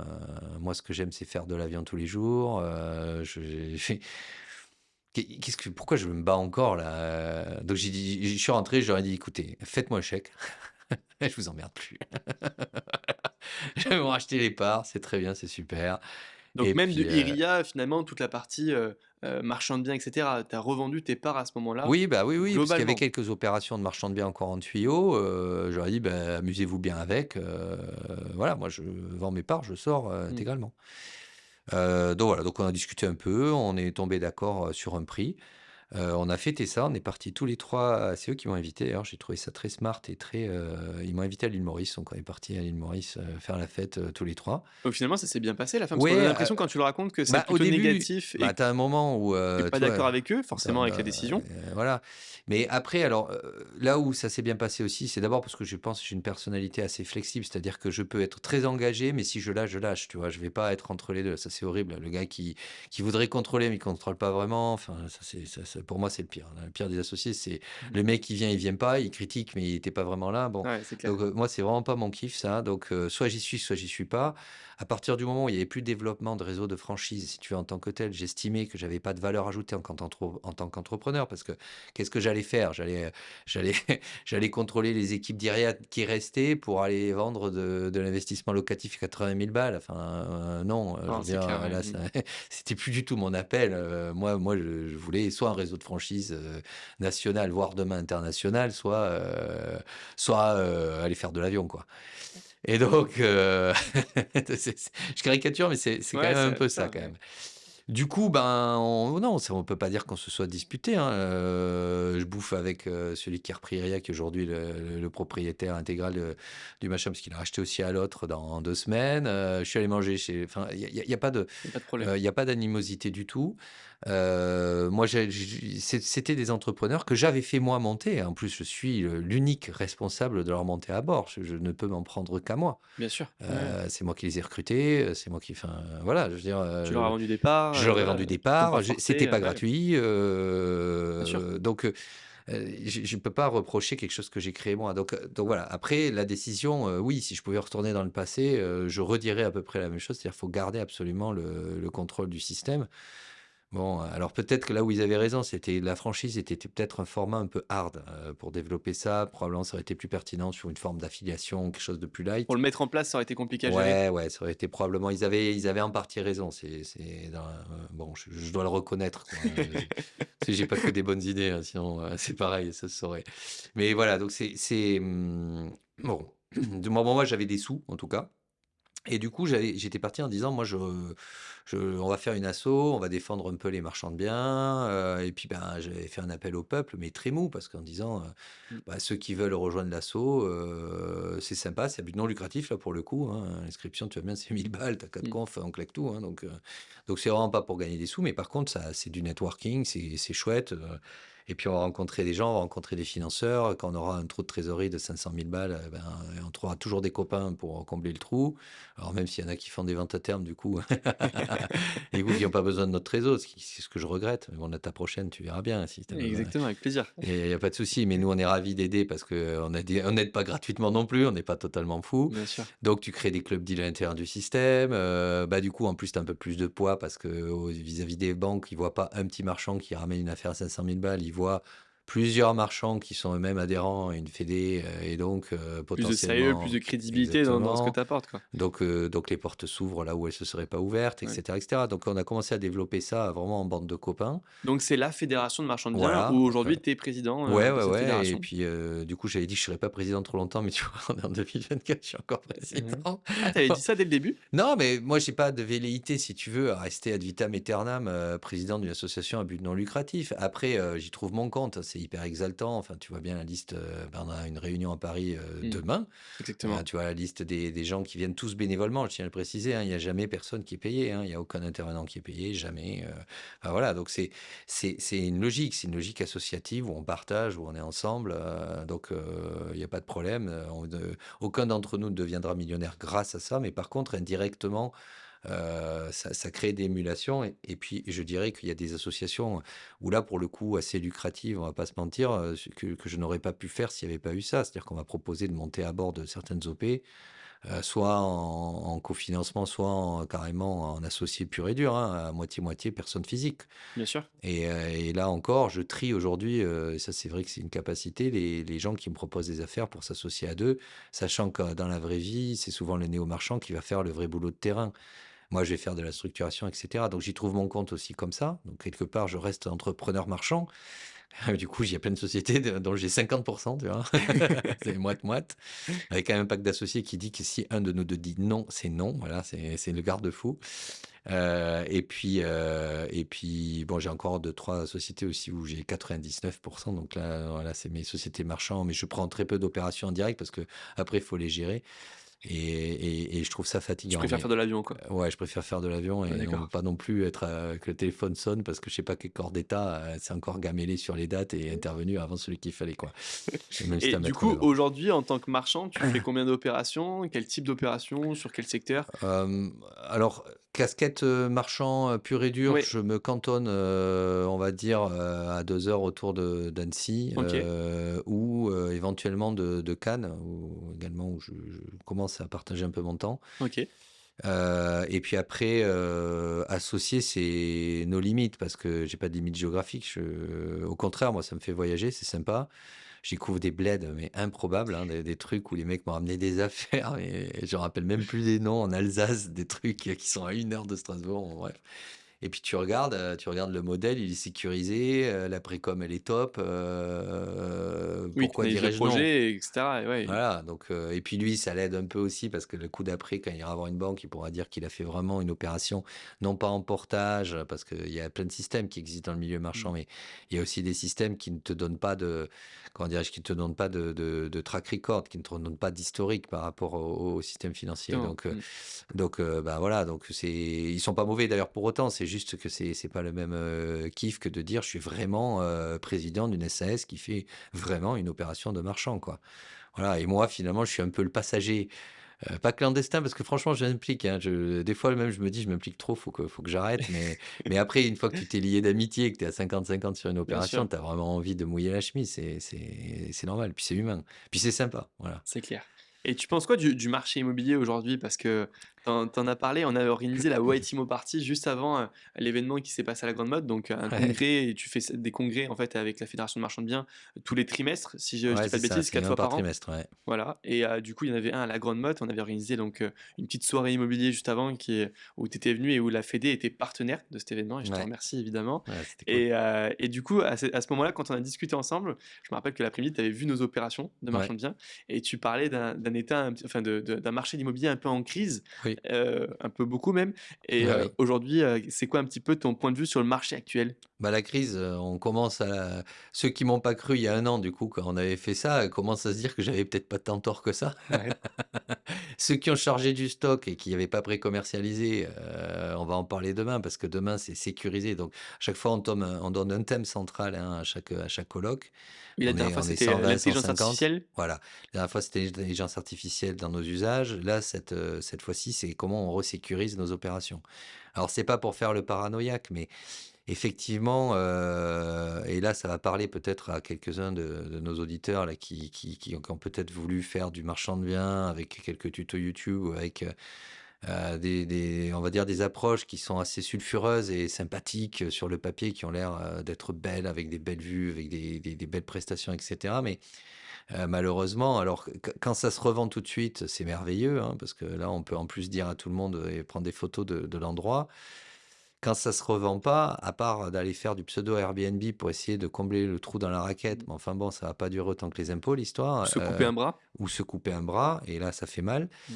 moi ce que j'aime, c'est faire de l'avion tous les jours, j'ai pourquoi je me bats encore là? Donc j'ai dit, je suis rentré, je leur ai dit: «Écoutez, faites-moi le chèque, je vous emmerde plus. Je vais me racheter les parts, c'est très bien, c'est super». Donc Et même de puis, Iria, finalement, toute la partie, marchand de biens et cetera, tu as revendu tes parts à ce moment-là, oui, bah, oui, oui, parce qu'il y avait globalement? quelques opérations de marchand de biens encore en tuyau, je leur ai dit: «Bah, amusez-vous bien avec, voilà, moi je vends mes parts, je sors, Mmh. intégralement». Donc voilà, donc on a discuté un peu, on est tombé d'accord, sur un prix. On a fêté ça, on est partis tous les 3. C'est eux qui m'ont invité d'ailleurs, j'ai trouvé ça très smart et très, ils m'ont invité à l'île Maurice, donc on est partis à l'île Maurice, faire la fête, tous les 3. Donc finalement, ça s'est bien passé la fin? Parce qu'on a Ouais, l'impression quand tu le racontes que c'est bah, au plutôt début, négatif et bah, que tu as un moment où, tu es pas tu vois, d'accord avec eux, forcément avec la décision. voilà. Mais après alors, là où ça s'est bien passé aussi, c'est d'abord parce que je pense que j'ai une personnalité assez flexible. C'est-à-dire que je peux être très engagé, mais si je lâche, je lâche, tu vois? Je vais pas être entre les 2. Ça, c'est horrible. Le gars qui voudrait contrôler, mais qui contrôle pas vraiment, enfin, ça pour moi, c'est le pire. Le pire des associés, c'est Mmh. le mec qui vient, il vient pas, il critique, mais il était pas vraiment là. Bon, Ouais, c'est clair. donc moi, c'est vraiment pas mon kiff ça. Donc soit soit j'y suis pas. À partir du moment où il y avait plus de développement de réseau de franchise, si tu veux, en tant que tel, j'estimais que j'avais pas de valeur ajoutée en tant qu'entrepreneur parce que qu'est-ce que j'allais faire? J'allais j'allais contrôler les équipes d'IRIA qui restaient pour aller vendre de l'investissement locatif à 80 000 balles. Enfin, non, je Non, veux c'est dire, clair, ouais. là, Mmh. c'était plus du tout mon appel. Moi, je voulais soit un réseau de franchise national, voire demain international, soit aller faire de l'avion, quoi. Et donc, je caricature, mais c'est quand Ouais, même un c'est peu ça, ça, quand ouais. même. Du coup, non, ça, on peut pas dire qu'on se soit disputé, hein. Je bouffe avec celui qui a repris Ria, qui est aujourd'hui le propriétaire intégral du machin, parce qu'il a racheté aussi à l'autre dans 2 semaines. Je suis allé manger chez. Enfin, il y a pas de, Y a pas de problème. il y a pas d'animosité du tout. Moi, c'était des entrepreneurs que j'avais fait moi monter. En plus, je suis l'unique responsable de leur montée à bord. Je ne peux m'en prendre qu'à moi. Bien sûr. Ouais, ouais. C'est moi qui les ai recrutés, c'est moi qui, enfin, voilà, je veux dire, Tu leur as vendu des parts, je leur ai voilà, vendu des ils t'ont pas parts, c'était forcé, pas ouais, gratuit, bien sûr. donc je peux pas reprocher quelque chose que j'ai créé moi. Donc voilà. Après la décision, oui, si je pouvais retourner dans le passé, je redirais à peu près la même chose. C'est-à-dire, faut garder absolument le contrôle du système. Bon, alors peut-être que là où ils avaient raison, c'était la franchise était peut-être un format un peu hard, pour développer ça. Probablement, ça aurait été plus pertinent sur une forme d'affiliation, quelque chose de plus Pour light. le mettre en place, ça aurait été compliqué à gérer? Ouais, ouais, ça aurait été probablement, ils avaient en partie raison. C'est dans, bon, je dois le reconnaître, quoi, j'ai pas que des bonnes idées, hein, sinon, c'est pareil, ça se saurait. Mais voilà, donc bon, de moi, j'avais des sous, en tout cas. Et du coup, j'étais parti en disant: «Moi, on va faire une asso, on va défendre un peu les marchands de biens», et puis, ben, j'avais fait un appel au peuple, mais très mou, parce qu'en disant, Mmh. bah, ceux qui veulent rejoindre l'asso, c'est sympa, c'est à but non lucratif, là, pour le coup, hein. L'inscription, tu vois bien, c'est 1 000 balles, tu as 4 Mmh. confs, on claque tout, hein, donc c'est vraiment pas pour gagner des sous, mais par contre, ça, c'est du networking, c'est chouette, Et puis on va rencontrer des gens, on va rencontrer des financeurs. Quand on aura un trou de trésorerie de 500 000 balles, on trouvera toujours des copains pour combler le trou. Alors même s'il y en a qui font des ventes à terme, du coup, et vous qui n'ont pas besoin de notre trésor, c'est ce que je regrette. Mais bon, la ta prochaine, tu verras bien si tu as besoin. Exactement, avec plaisir. Il n'y a pas de souci, mais nous, on est ravis d'aider parce qu'on n'aide pas gratuitement non plus, on n'est pas totalement fou. Bien sûr. Donc, tu crées des clubs deals à l'intérieur du système. Du coup, en plus, tu as un peu plus de poids parce que vis-à-vis des banques, ils ne voient pas un petit marchand qui ramène une affaire à 500 000 balles, ils voient plusieurs marchands qui sont eux-mêmes adhérents à une fédé et donc Plus de sérieux, plus potentiellement. de crédibilité dans ce que Exactement. tu apportes, quoi. Donc les portes s'ouvrent là où elles ne se seraient pas ouvertes, Ouais. etc., etc. Donc, on a commencé à développer ça vraiment en bande de copains. Donc c'est la fédération de marchands de biens où Voilà. aujourd'hui tu es président Ouais, de ouais, cette ouais. Et fédération. puis, du coup, j'avais dit que je serais pas président trop longtemps, mais tu vois, on est en 2024, je suis encore Ouais. président. Ah, t'avais dit ça dès le début? Non, mais moi, j'ai pas de velléité, si tu veux, à rester ad vitam aeternam président d'une association à but non lucratif. Après, j'y trouve mon compte, c'est hyper exaltant. Enfin, tu vois bien la liste. On a une réunion à Paris demain. Exactement. Tu vois la liste des gens qui viennent tous bénévolement, je tiens à le préciser, hein, il n'y a jamais personne qui est payé, hein, il n'y a aucun intervenant qui est payé, jamais. Voilà, donc c'est une logique, c'est une logique associative où on partage, où on est ensemble, donc il n'y a pas de problème. Aucun d'entre nous ne deviendra millionnaire grâce à ça, mais par contre, indirectement, ça crée des émulations. Et puis, je dirais qu'il y a des associations où là, pour le coup, assez lucratives, on va pas se mentir, que je n'aurais pas pu faire s'il n'y avait pas eu ça. C'est-à-dire qu'on m'a proposé de monter à bord de certaines OP, soit en cofinancement, soit carrément en associé pur et dur, hein, à moitié-moitié, personne physique. Bien sûr. Et là encore, je trie aujourd'hui, et ça c'est vrai que c'est une capacité, les gens qui me proposent des affaires pour s'associer à deux, sachant que dans la vraie vie, c'est souvent le néo-marchand qui va faire le vrai boulot de terrain. Moi, je vais faire de la structuration, etc. Donc, j'y trouve mon compte aussi comme ça. Donc, quelque part, je reste entrepreneur marchand. Du coup, il y a plein de sociétés dont j'ai 50%, tu vois. C'est moite-moite. Avec un impact d'associé qui dit que si un de nous deux dit non, c'est non. Voilà, c'est le garde-fou. Et puis, bon, j'ai encore deux, trois sociétés aussi où j'ai 99%. Donc là, voilà, c'est mes sociétés marchands. Mais je prends très peu d'opérations en direct parce que après, il faut les gérer. Et je trouve ça Tu fatigant. préfères Mais faire de l'avion, quoi. ouais, je préfère faire de l'avion Ouais, et non d'accord. pas non plus être que le téléphone sonne parce que je sais pas quel corps d'état c'est encore gamellé sur les dates et intervenu avant celui qu'il fallait, quoi. Et même si Et t'as un du maître coup, d'œuvre. aujourd'hui, en tant que marchand, tu fais combien d'opérations? Quel type d'opérations? Sur quel secteur? Alors, casquette marchand pur et dur, Oui, je me cantonne, on va dire, à 2 heures autour d'Annecy, ok, ou éventuellement de Cannes, où, également où je commence à partager un peu mon temps. ok. Et puis après, associé, c'est nos limites parce que j'ai pas de limite géographique. Au contraire, moi, ça me fait voyager, c'est sympa. J'y couvre des bleds, mais improbables, hein, des trucs où les mecs m'ont ramené des affaires et je me rappelle même plus des noms en Alsace, des trucs qui sont à 1 heure de Strasbourg, bon, bref. Et puis tu regardes le modèle, il est sécurisé, la précom elle est top. Oui, tu Pourquoi analyses le dirais-je non? projet, etc. Et ouais, Voilà, donc, et puis lui, ça l'aide un peu aussi parce que le coup d'après, quand il ira voir une banque, il pourra dire qu'il a fait vraiment une opération, non pas en portage, parce qu'il y a plein de systèmes qui existent dans le milieu marchand, mm, mais il y a aussi des systèmes qui ne te donnent pas comment dirais-je, qui ne te donnent pas de track record, qui ne te donnent pas d'historique par rapport au système financier. exactement. Donc, bah voilà, donc ils sont pas mauvais d'ailleurs pour autant, c'est juste que c'est pas le même kiff que de dire je suis vraiment président d'une SAS qui fait vraiment une opération de marchand, quoi. Voilà, et moi, finalement, je suis un peu le passager, pas clandestin, parce que franchement, je m'implique, hein. Des fois, même, je me dis, je m'implique trop, faut que j'arrête. Mais après, une fois que tu t'es lié d'amitié, que tu es à 50-50 sur une Bien opération, sûr, tu as vraiment envie de mouiller la chemise. C'est normal. Puis c'est humain. Puis c'est sympa. Voilà. c'est clair. Et tu penses quoi du marché immobilier aujourd'hui? Parce que t'en as parlé, on a organisé la White Imo Party juste avant l'événement qui s'est passé à la Grande Mode, donc un Ouais, congrès, et tu fais des congrès en fait avec la Fédération de marchands de biens tous les trimestres, si je ouais, dis pas c'est de ça. bêtises, C'est 4 un fois par par an. trimestre. Ouais. Voilà, et du coup, il y en avait un à la Grande Motte. On avait organisé donc une petite soirée immobilier juste avant où tu étais venu et où la Fédé était partenaire de cet événement, et je te Ouais, remercie évidemment. ouais, c'était cool. Et du coup, à ce moment-là, quand on a discuté ensemble, je me rappelle que l'après-midi, tu avais vu nos opérations de marchand Ouais, de biens et tu parlais d'un état, enfin d'un marché de l'immobilier un peu en crise, oui. un peu beaucoup même. Et Ah oui. aujourd'hui, c'est quoi un petit peu ton point de vue sur le marché actuel? Bah, la crise, on commence ceux qui m'ont pas cru il y a 1 an, du coup, quand on avait fait ça, commencent à se dire que j'avais peut-être pas tant tort que ça. Ouais. ceux qui ont chargé du stock et qui n'avaient pas pré-commercialisé, on va en parler demain parce que demain, c'est sécurisé. Donc, à chaque fois, on donne un thème central, hein, à chaque colloque. Oui, la dernière fois, On est c'était 120, l'intelligence 150. artificielle. Voilà. La dernière fois, c'était l'intelligence artificielle dans nos usages. Là, cette fois-ci, c'est comment on resécurise nos opérations. Alors, c'est pas pour faire le paranoïaque, mais effectivement, et là, ça va parler peut-être à quelques-uns de nos auditeurs là, qui ont peut-être voulu faire du marchand de biens avec quelques tutos YouTube ou avec on va dire des approches qui sont assez sulfureuses et sympathiques sur le papier, qui ont l'air d'être belles, avec des belles vues, avec des belles prestations, etc. Mais malheureusement, alors quand ça se revend tout de suite, c'est merveilleux, hein, parce que là, on peut en plus dire à tout le monde et prendre des photos de l'endroit. Quand ça se revend pas, à part d'aller faire du pseudo Airbnb pour essayer de combler le trou dans la raquette, mais enfin bon, ça va pas durer autant que les impôts, Ou l'histoire, se couper un bras. ou se couper un bras, et là, ça fait mal. Mmh.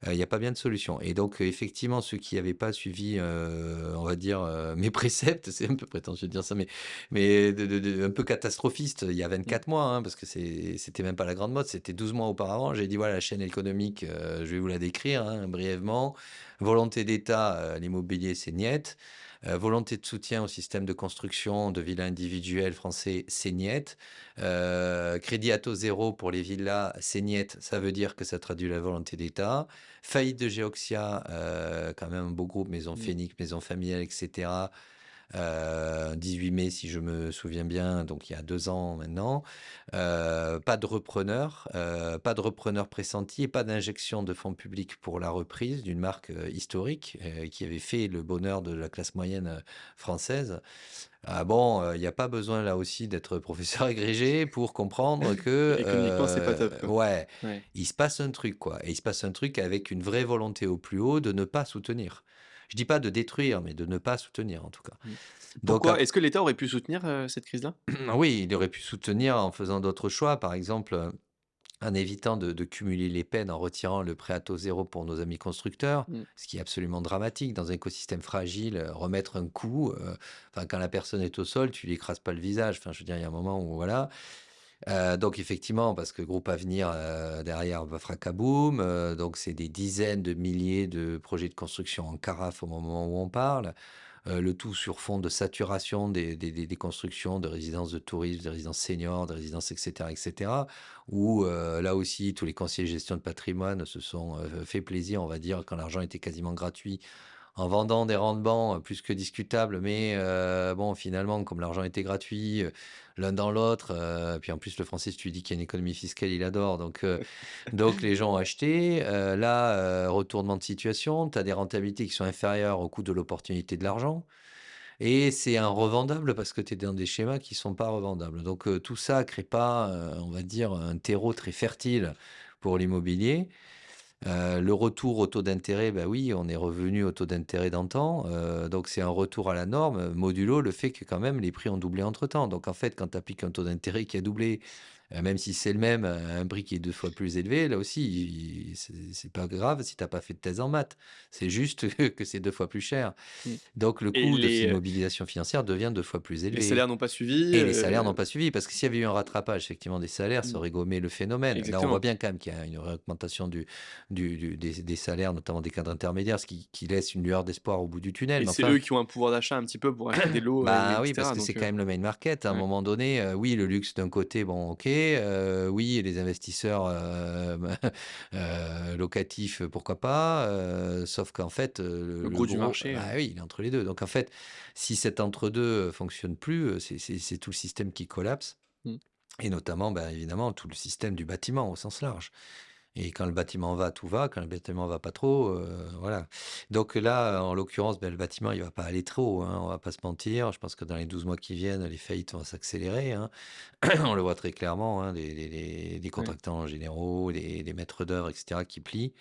Il y a pas bien de solution. Et donc, effectivement, ceux qui n'avaient pas suivi, on va dire, mes préceptes, c'est un peu prétentieux de dire ça, mais un peu catastrophiste, il y a Mmh. 24 mois, hein, parce que c'était même pas la grande mode, c'était 12 mois auparavant. J'ai dit, voilà, la chaîne économique, je vais vous la décrire, hein, brièvement. Volonté d'État, l'immobilier, c'est niet. Volonté de soutien au système de construction de villas individuelles français, c'est niet. Crédit à taux zéro pour les villas, c'est niet. Ça veut dire que ça traduit la volonté d'État. Faillite de Geoxia, quand même un beau groupe, Maison Mmh. Phoenix, Maison Familiale, etc. 18 mai, si je me souviens bien, donc il y a 2 ans maintenant. Pas de repreneur pressenti et pas d'injection de fonds publics pour la reprise d'une marque historique qui avait fait le bonheur de la classe moyenne française. Ah bon, il n'y a pas besoin là aussi d'être professeur agrégé pour comprendre que, Économiquement, c'est pas top, quoi. ouais, Ouais. il se passe un truc, quoi. Et il se passe un truc avec une vraie volonté au plus haut de ne pas soutenir. Je dis pas de détruire, mais de ne pas soutenir en tout cas. Mmh. Donc Pourquoi? Est-ce que l'État aurait pu soutenir, cette crise-là? oui, il aurait pu soutenir en faisant d'autres choix, par exemple, en évitant de cumuler les peines, en retirant le prêt à taux zéro pour nos amis constructeurs, Mmh. ce qui est absolument dramatique dans un écosystème fragile, remettre un coup, enfin, quand la personne est au sol, tu lui écrases pas le visage. Enfin, je veux dire, il y a un moment où voilà. Donc effectivement, parce que Groupe Avenir, derrière, va fracaboum, donc c'est des dizaines de milliers de projets de construction en carafe au moment où on parle. Le tout sur fond de saturation des constructions de résidences de tourisme, de résidences seniors, de résidences, etc., où là aussi, tous les conseillers de gestion de patrimoine se sont fait plaisir, on va dire, quand l'argent était quasiment gratuit, en vendant des rendements plus que discutables, mais bon, finalement, comme l'argent était gratuit, l'un dans l'autre, puis en plus, le français, si tu lui dis qu'il y a une économie fiscale, il adore. Donc les gens ont acheté. Là, retournement de situation, tu as des rentabilités qui sont inférieures au coût de l'opportunité de l'argent. Et c'est un revendable parce que tu es dans des schémas qui sont pas revendables. Donc tout ça crée pas, on va dire, un terreau très fertile pour l'immobilier. Le retour au taux d'intérêt, bah oui, on est revenu au taux d'intérêt d'antan, donc c'est un retour à la norme, modulo le fait que quand même les prix ont doublé entre-temps. Donc en fait, quand tu appliques un taux d'intérêt qui a doublé, même si c'est le même, un prix qui est 2 fois plus élevé, là aussi, c'est pas grave si tu as pas fait de thèse en maths. C'est juste que c'est 2 fois plus cher. Mmh. Donc le Et coût de ces mobilisations financières devient 2 fois plus les élevé. salaires n'ont pas suivi, Et les salaires n'ont pas suivi, parce que s'il y avait eu un rattrapage effectivement des salaires, ça mmh, aurait gommé le phénomène. Là, on voit exactement. bien quand même qu'il y a une augmentation des salaires, notamment des cadres intermédiaires, ce qui laisse une lueur d'espoir au bout du tunnel. Et Mais c'est enfin, eux qui ont un pouvoir d'achat un petit peu pour acheter des lots, et bah oui, parce cetera, que c'est donc quand même le main market. À un ouais. moment donné, oui, le luxe d'un côté, bon, ok, oui, les investisseurs locatifs, pourquoi pas, sauf qu'en fait, Le le gros du gros, marché, bah oui, il est entre les deux. Donc en fait, si cet entre-deux fonctionne plus, c'est tout le système qui collapse. mmh. Et notamment, ben, évidemment, tout le système du bâtiment au sens large. Et quand le bâtiment va, tout va. Quand le bâtiment va pas trop, voilà. Donc là, en l'occurrence, ben, le bâtiment, il va pas aller trop, hein, on va pas se mentir. Je pense que dans les 12 mois qui viennent, les faillites vont s'accélérer, hein. On le voit très clairement, hein, les Ouais. contractants généraux, les maîtres d'œuvre, etc., qui plient.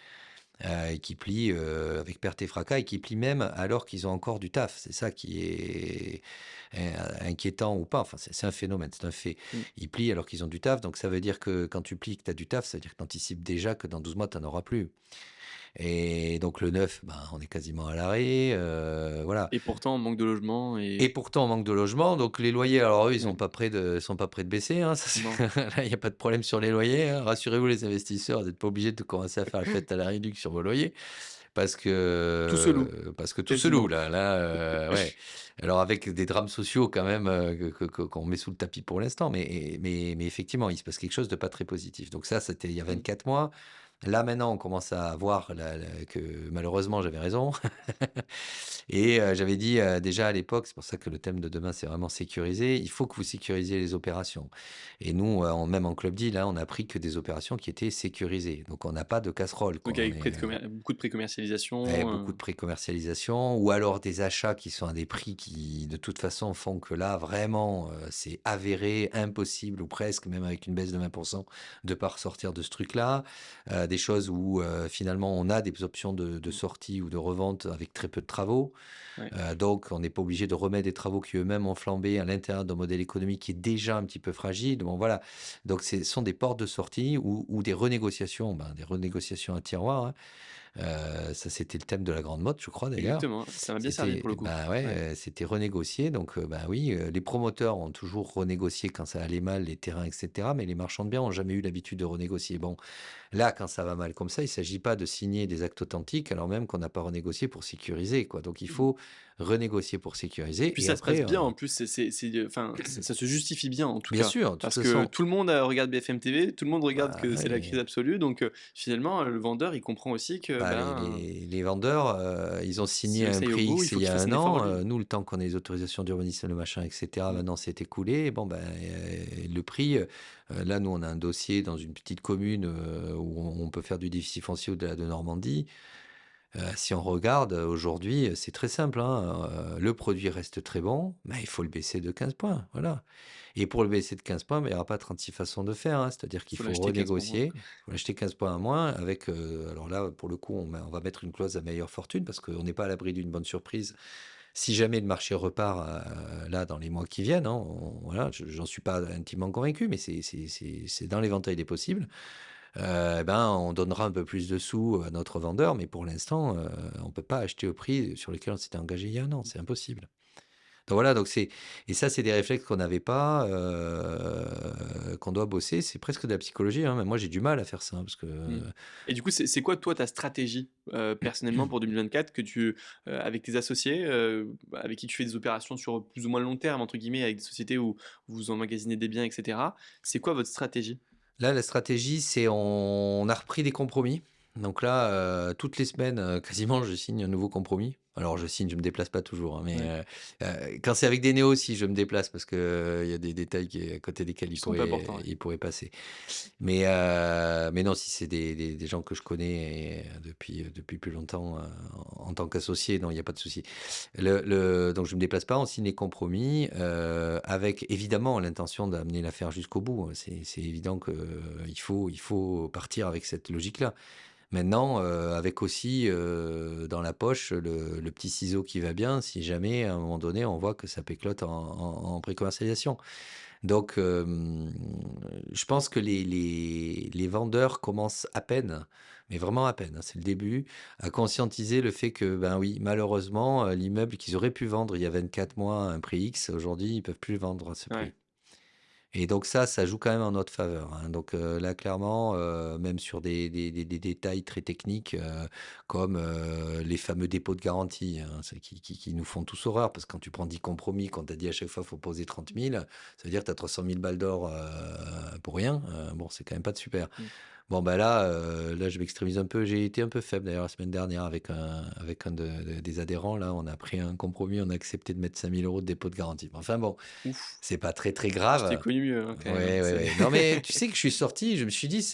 Et qui plient avec perte et fracas, et qui plient même alors qu'ils ont encore du taf. C'est ça qui est inquiétant ou pas. Enfin, c'est un phénomène, c'est un fait. Mmh. Ils plient alors qu'ils ont du taf. Donc ça veut dire que quand tu plies, que tu as du taf, ça veut dire que tu anticipes déjà que dans 12 mois, tu n'en auras plus. Et donc le neuf, ben, on est quasiment à l'arrêt, voilà. Et pourtant, on manque de logement Et et pourtant, on manque de logement, donc les loyers, alors eux, ils ouais, sont pas près de baisser, hein, ça non, là, il y a pas de problème sur les loyers, hein. Rassurez-vous les investisseurs, vous êtes pas obligés de commencer à faire la fête à la Réduc sur vos loyers tout se loue, parce que tout se loue quasiment. là, ouais. Alors avec des drames sociaux quand même, qu'on met sous le tapis pour l'instant, mais effectivement, il se passe quelque chose de pas très positif. Donc ça, c'était il y a Mmh. 24 mois. Là, maintenant, on commence à voir que malheureusement, j'avais raison. Et j'avais dit déjà à l'époque, c'est pour ça que le thème de demain, c'est vraiment sécuriser. Il faut que vous sécurisiez les opérations. Et nous, même en Club Deal, hein, on a pris que des opérations qui étaient sécurisées. Donc, on n'a pas de casserole, quoi. Donc avec beaucoup de Beaucoup pré-commercialisation, de pré-commercialisation ou alors des achats qui sont à des prix qui, de toute façon, font que là, vraiment, c'est avéré, impossible ou presque, même avec une baisse de 20%, de ne pas ressortir de ce truc-là. Des choses où, finalement, on a des options de sortie ou de revente avec très peu de travaux. ouais. Donc, on n'est pas obligé de remettre des travaux qui eux-mêmes ont flambé à l'intérieur d'un modèle économique qui est déjà un petit peu fragile. Bon, voilà. Donc, ce sont des portes de sortie ou des renégociations, des renégociations à tiroir, hein. Ça, c'était le thème de la grande mode, je crois d'ailleurs. Exactement, ça m'a bien servi C'était, pour le coup. bah ouais, Ouais. c'était renégocié. Donc, oui, les promoteurs ont toujours renégocié quand ça allait mal, les terrains, etc. Mais les marchands de biens n'ont jamais eu l'habitude de renégocier. Bon, là, quand ça va mal comme ça, il ne s'agit pas de signer des actes authentiques alors même qu'on n'a pas renégocié pour sécuriser, quoi. Donc, il Mmh. faut renégocier pour Puis sécuriser. Et ça se passe après, bien en plus, enfin, ça se justifie bien en tout bien cas. sûr, de toute Parce que façon, tout le monde, regarde BFM TV, tout le monde regarde bah, que c'est la crise ouais, absolue, donc finalement, le vendeur, il comprend aussi que, bah, ben, les vendeurs, ils ont s'il signé veut que un ça aille au prix bout, il X faut il y qu'il a fasse un un effort an. lui. Nous, le temps qu'on ait les autorisations d'urbanisme, le machin, etc., Mmh. maintenant, c'est écoulé. Bon, le prix, là, nous, on a un dossier dans une petite commune où on peut faire du déficit foncier au-delà de Normandie. Si on regarde aujourd'hui, c'est très simple, hein, le produit reste très bon, mais il faut le baisser de 15 points, voilà. Et pour le baisser de 15 points, il n'y aura pas 36 façons de faire, hein. C'est-à-dire qu'il Faut faut l'acheter 15 pour moi, renégocier, quoi. il faut l'acheter 15 points à moins avec, alors là, pour le coup, on va mettre une clause à meilleure fortune parce qu'on n'est pas à l'abri d'une bonne surprise. Si jamais le marché repart, là, dans les mois qui viennent, hein, voilà, j'en suis pas intimement convaincu, mais c'est dans l'éventail des possibles. On donnera un peu plus de sous à notre vendeur, mais pour l'instant, on ne peut pas acheter au prix sur lequel on s'était engagé il y a un an, c'est impossible. Donc voilà, et ça, c'est des réflexes qu'on n'avait pas, qu'on doit bosser. C'est presque de la psychologie, hein. Même moi, j'ai du mal à faire ça, parce que Mmh. Et du coup, c'est quoi toi ta stratégie, personnellement pour 2024 que avec tes associés, avec qui tu fais des opérations sur plus ou moins long terme entre guillemets avec des sociétés où vous emmagasinez des biens et cetera. C'est quoi votre stratégie? là, la stratégie, c'est on a repris des compromis. Donc là, toutes les semaines, quasiment, je signe un nouveau compromis. Alors je signe, je me déplace pas toujours, hein, mais Ouais. quand c'est avec des néos aussi, je me déplace parce que, il y a des détails à côté desquels Qui sont un peu importants, ouais. ils pourraient passer. Mais non, si c'est des gens que je connais depuis plus longtemps, en tant qu'associé, non, il y a pas de souci. Donc je me déplace pas, on signe les compromis, avec évidemment l'intention d'amener l'affaire jusqu'au bout. C'est évident que, il faut partir avec cette logique-là. Maintenant, avec aussi, dans la poche le petit ciseau qui va bien si jamais à un moment donné on voit que ça péclote en pré-commercialisation. Donc, je pense que les vendeurs commencent à peine, mais vraiment à peine, hein, c'est le début, à conscientiser le fait que, ben oui, malheureusement, l'immeuble qu'ils auraient pu vendre il y a 24 mois à un prix X, aujourd'hui, ils peuvent plus le vendre à ce prix. Ouais. Et donc ça joue quand même en notre faveur, hein. Donc, là, clairement, même sur des détails très techniques, comme, les fameux dépôts de garantie, hein, c'est qui nous font tous horreur. Parce que quand tu prends 10 compromis, qu'on t'a dit à chaque fois: il «Faut poser 30 000», ça veut dire que tu as 300 000 balles d'or, pour rien, bon, c'est quand même pas de super. Mmh. Bon, bah, là, je m'extrémise un peu. J'ai été un peu faible d'ailleurs la semaine dernière avec un des adhérents. Là, on a pris un compromis, on a accepté de mettre 5 000 € de dépôt de garantie. Enfin bon, Ouf, c'est pas très, très tu t'es grave. connu mieux, hein, quand même, hein. Ouais, ouais, C'est ouais. Non, mais tu sais que je suis sorti, je me suis dit: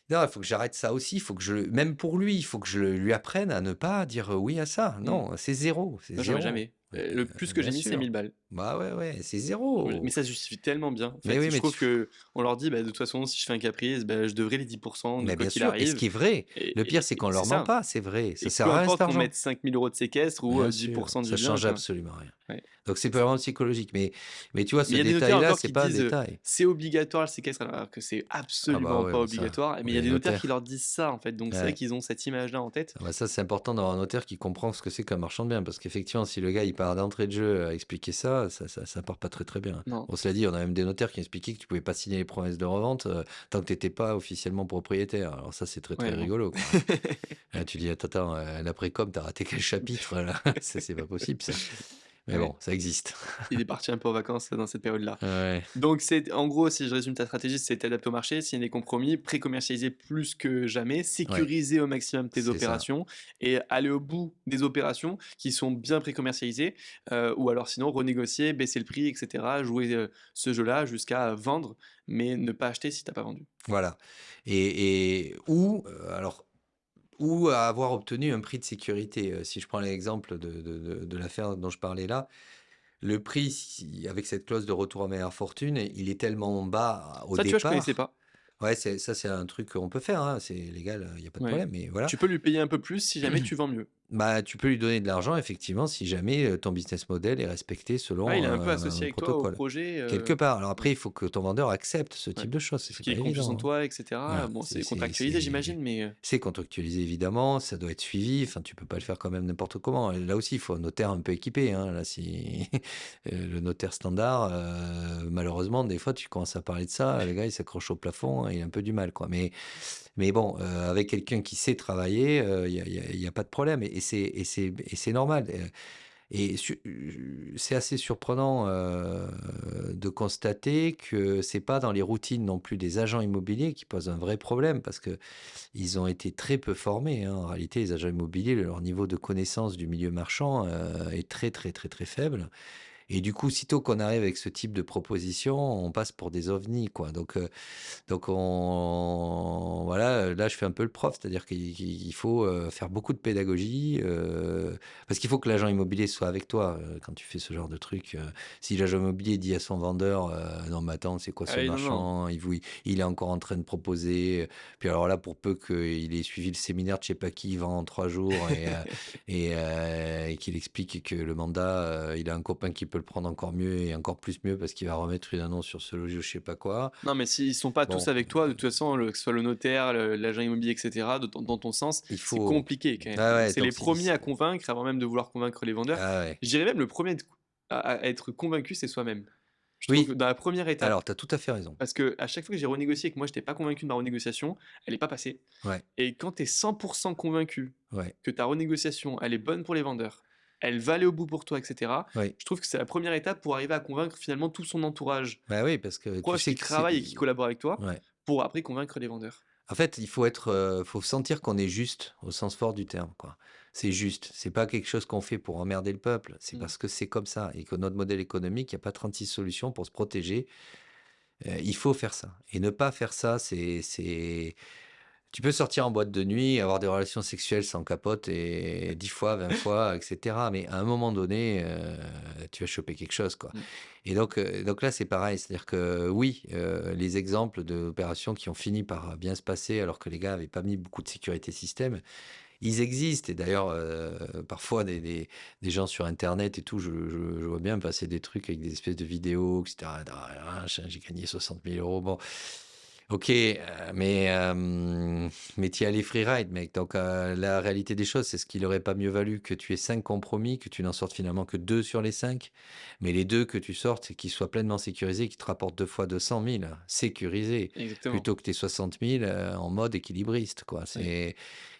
non, il faut que j'arrête ça aussi, il faut que même pour lui, il faut que je lui apprenne à ne pas dire, oui à ça. mmh. Non, c'est zéro, c'est Moi, j'aurais zéro. jamais. Le plus que j'ai Bien mis, c'est sûr. 1000 balles. Bah ouais, ouais, c'est Mais zéro. ça se justifie tellement bien. En Mais fait, oui, je mais trouve que on leur dit, bah, de toute façon, si je fais un caprice, bah, je devrais les 10% de mais quoi bien qu'il sûr, et ce arrive. qui est vrai. Et, Le pire, et- c'est qu'on et c'est leur ment ça. pas, c'est vrai. Ça Et sert peu à rien cet importe qu'on argent. mette 5 000 € de séquestre ou Bien dix sûr, pour cent ça du bien, change quoi. absolument rien. Ouais. Donc c'est C'est- vraiment psychologique. Mais tu vois, Mais ce il y a des notaires détail-là, encore c'est qui pas un disent détail. c'est obligatoire le séquestre, alors que c'est Ah bah absolument ouais, pas bah ça, obligatoire. Mais il y a les des notaires qui notaires. leur disent ça, en fait. Donc c'est vrai Ouais. qu'ils ont cette image-là en tête. Ah bah ça, c'est important d'avoir un notaire qui comprend ce que c'est qu'un marchand de biens. Parce qu'effectivement, si le gars, il part d'entrée de jeu à expliquer ça, ça part pas très très bien. Non. Bon, cela dit, on a même des notaires qui expliquaient que tu pouvais pas signer les promesses de revente tant que tu n'étais pas officiellement propriétaire. Alors ça, c'est très très Ouais, bon. rigolo, quoi. Là, tu dis, attends, l'après-com, t'as raté quel chapitre là? Ça, c'est pas possible, ça. Mais Ouais. bon, ça existe. Il est parti un peu en vacances dans cette période-là. Ouais, Donc c'est en gros, si je résume ta stratégie, c'est t'adapter au marché, signer des compromis, pré-commercialiser plus que jamais, ouais, sécuriser au maximum tes c'est ça. opérations et aller au bout des opérations qui sont bien pré-commercialisées, ou alors sinon renégocier, baisser le prix, etc. Jouer ce jeu-là jusqu'à vendre, mais ne pas acheter si t'as pas vendu. Voilà. Alors, ou à avoir obtenu un prix de sécurité. Si je prends l'exemple de l'affaire dont je parlais là, le prix, avec cette clause de retour à meilleure fortune, il est tellement bas au Ça, tu vois, je connaissais départ. pas. Ouais, c'est un truc qu'on peut faire, hein, c'est légal, il n'y a pas de Ouais. problème, mais voilà. Tu peux lui payer un peu plus si jamais tu vends mieux. Bah, tu peux lui donner de l'argent, effectivement, si jamais ton business model est respecté Ah, il selon est un peu un associé avec toi au protocole. projet. Quelque part. Alors après, il faut que ton vendeur accepte ce Ouais. type de choses, Ce c'est qui pas est confiance en évident, hein. toi, etc. Voilà, Bon, c'est contractualisé, j'imagine, mais c'est contractualisé évidemment, ça doit être suivi, enfin tu peux pas le faire quand même n'importe comment. Et là aussi, il faut un notaire un peu équipé, hein. Là, si le notaire standard, malheureusement, des fois, tu commences à parler de ça, le gars, il s'accroche au plafond, il a un peu du mal, quoi. Mais bon, avec quelqu'un qui sait travailler, il y a pas de problème et c'est normal. C'est assez surprenant de constater que c'est pas dans les routines non plus des agents immobiliers qui posent un vrai problème parce que ils ont été très peu formés, hein. En réalité, les agents immobiliers, leur niveau de connaissance du milieu marchand est très très très très faible. Et du coup, sitôt qu'on arrive avec ce type de proposition, on passe pour des ovnis, quoi. Donc voilà, là je fais un peu le prof, c'est-à-dire qu'il faut faire beaucoup de pédagogie, parce qu'il faut que l'agent immobilier soit avec toi quand tu fais ce genre de truc. Si l'agent immobilier dit à son vendeur, non mais attends, c'est quoi ah ce oui, non, non. marchand? Il est encore en train de proposer. Puis alors là, pour peu qu'il ait suivi le séminaire de je sais pas qui, il vend en 3 jours et qu'il explique que le mandat, il a un copain qui peut le prendre encore mieux et encore plus mieux parce qu'il va remettre une annonce sur ce logis ou je sais pas quoi. Non, mais s'ils sont pas tous Bon, avec toi, de toute façon, que ce soit le notaire, l'agent immobilier, etc., dans ton sens, il c'est faut. compliqué quand même. Ah Donc ouais, c'est les donc premiers à convaincre avant même de vouloir convaincre les vendeurs. ah ouais. Je dirais même le premier à être convaincu, c'est soi-même. Je trouve que Oui, dans la première étape, alors tu as tout à fait raison. parce que à chaque fois que j'ai renégocié et que moi j'étais pas convaincu de ma renégociation, elle est pas passée. Ouais, Et quand tu es 100% convaincu ouais, que ta renégociation, elle est bonne pour les vendeurs, elle va aller au bout pour toi, etc., oui. je trouve que c'est la première étape pour arriver à convaincre finalement tout son entourage Bah oui, parce que tu proche sais qui que c'est. travaille et qui collabore avec toi, Ouais. pour après convaincre les vendeurs. En fait, faut sentir qu'on est juste au sens fort du terme, quoi. C'est juste. C'est pas quelque chose qu'on fait pour emmerder le peuple. C'est Mm. parce que c'est comme ça et que notre modèle économique, il n'y a pas 36 solutions pour se protéger. Il faut faire ça. Et ne pas faire ça, tu peux sortir en boîte de nuit, avoir des relations sexuelles sans capote et 10 fois, 20 fois, etc. Mais à un moment donné, tu vas choper quelque chose, quoi. Mm. Et donc là, c'est pareil. C'est-à-dire que oui, les exemples d'opérations qui ont fini par bien se passer alors que les gars n'avaient pas mis beaucoup de sécurité système, ils existent. Et d'ailleurs, parfois, des gens sur Internet et tout, je vois bien passer des trucs avec des espèces de vidéos, etc. Ah, j'ai gagné 60 000 euros. Bon, ok, mais tu y allais freeride, mec. Donc, la réalité des choses, c'est ce qu'il aurait pas mieux valu que tu aies 5 compromis, que tu n'en sortes finalement que 2 sur les 5. Mais les 2 que tu sortes, c'est qu'ils soient pleinement sécurisés, qui te rapportent 2 fois 200 000, sécurisés, Exactement. plutôt que tes 60 000 en mode équilibriste, quoi. Oui.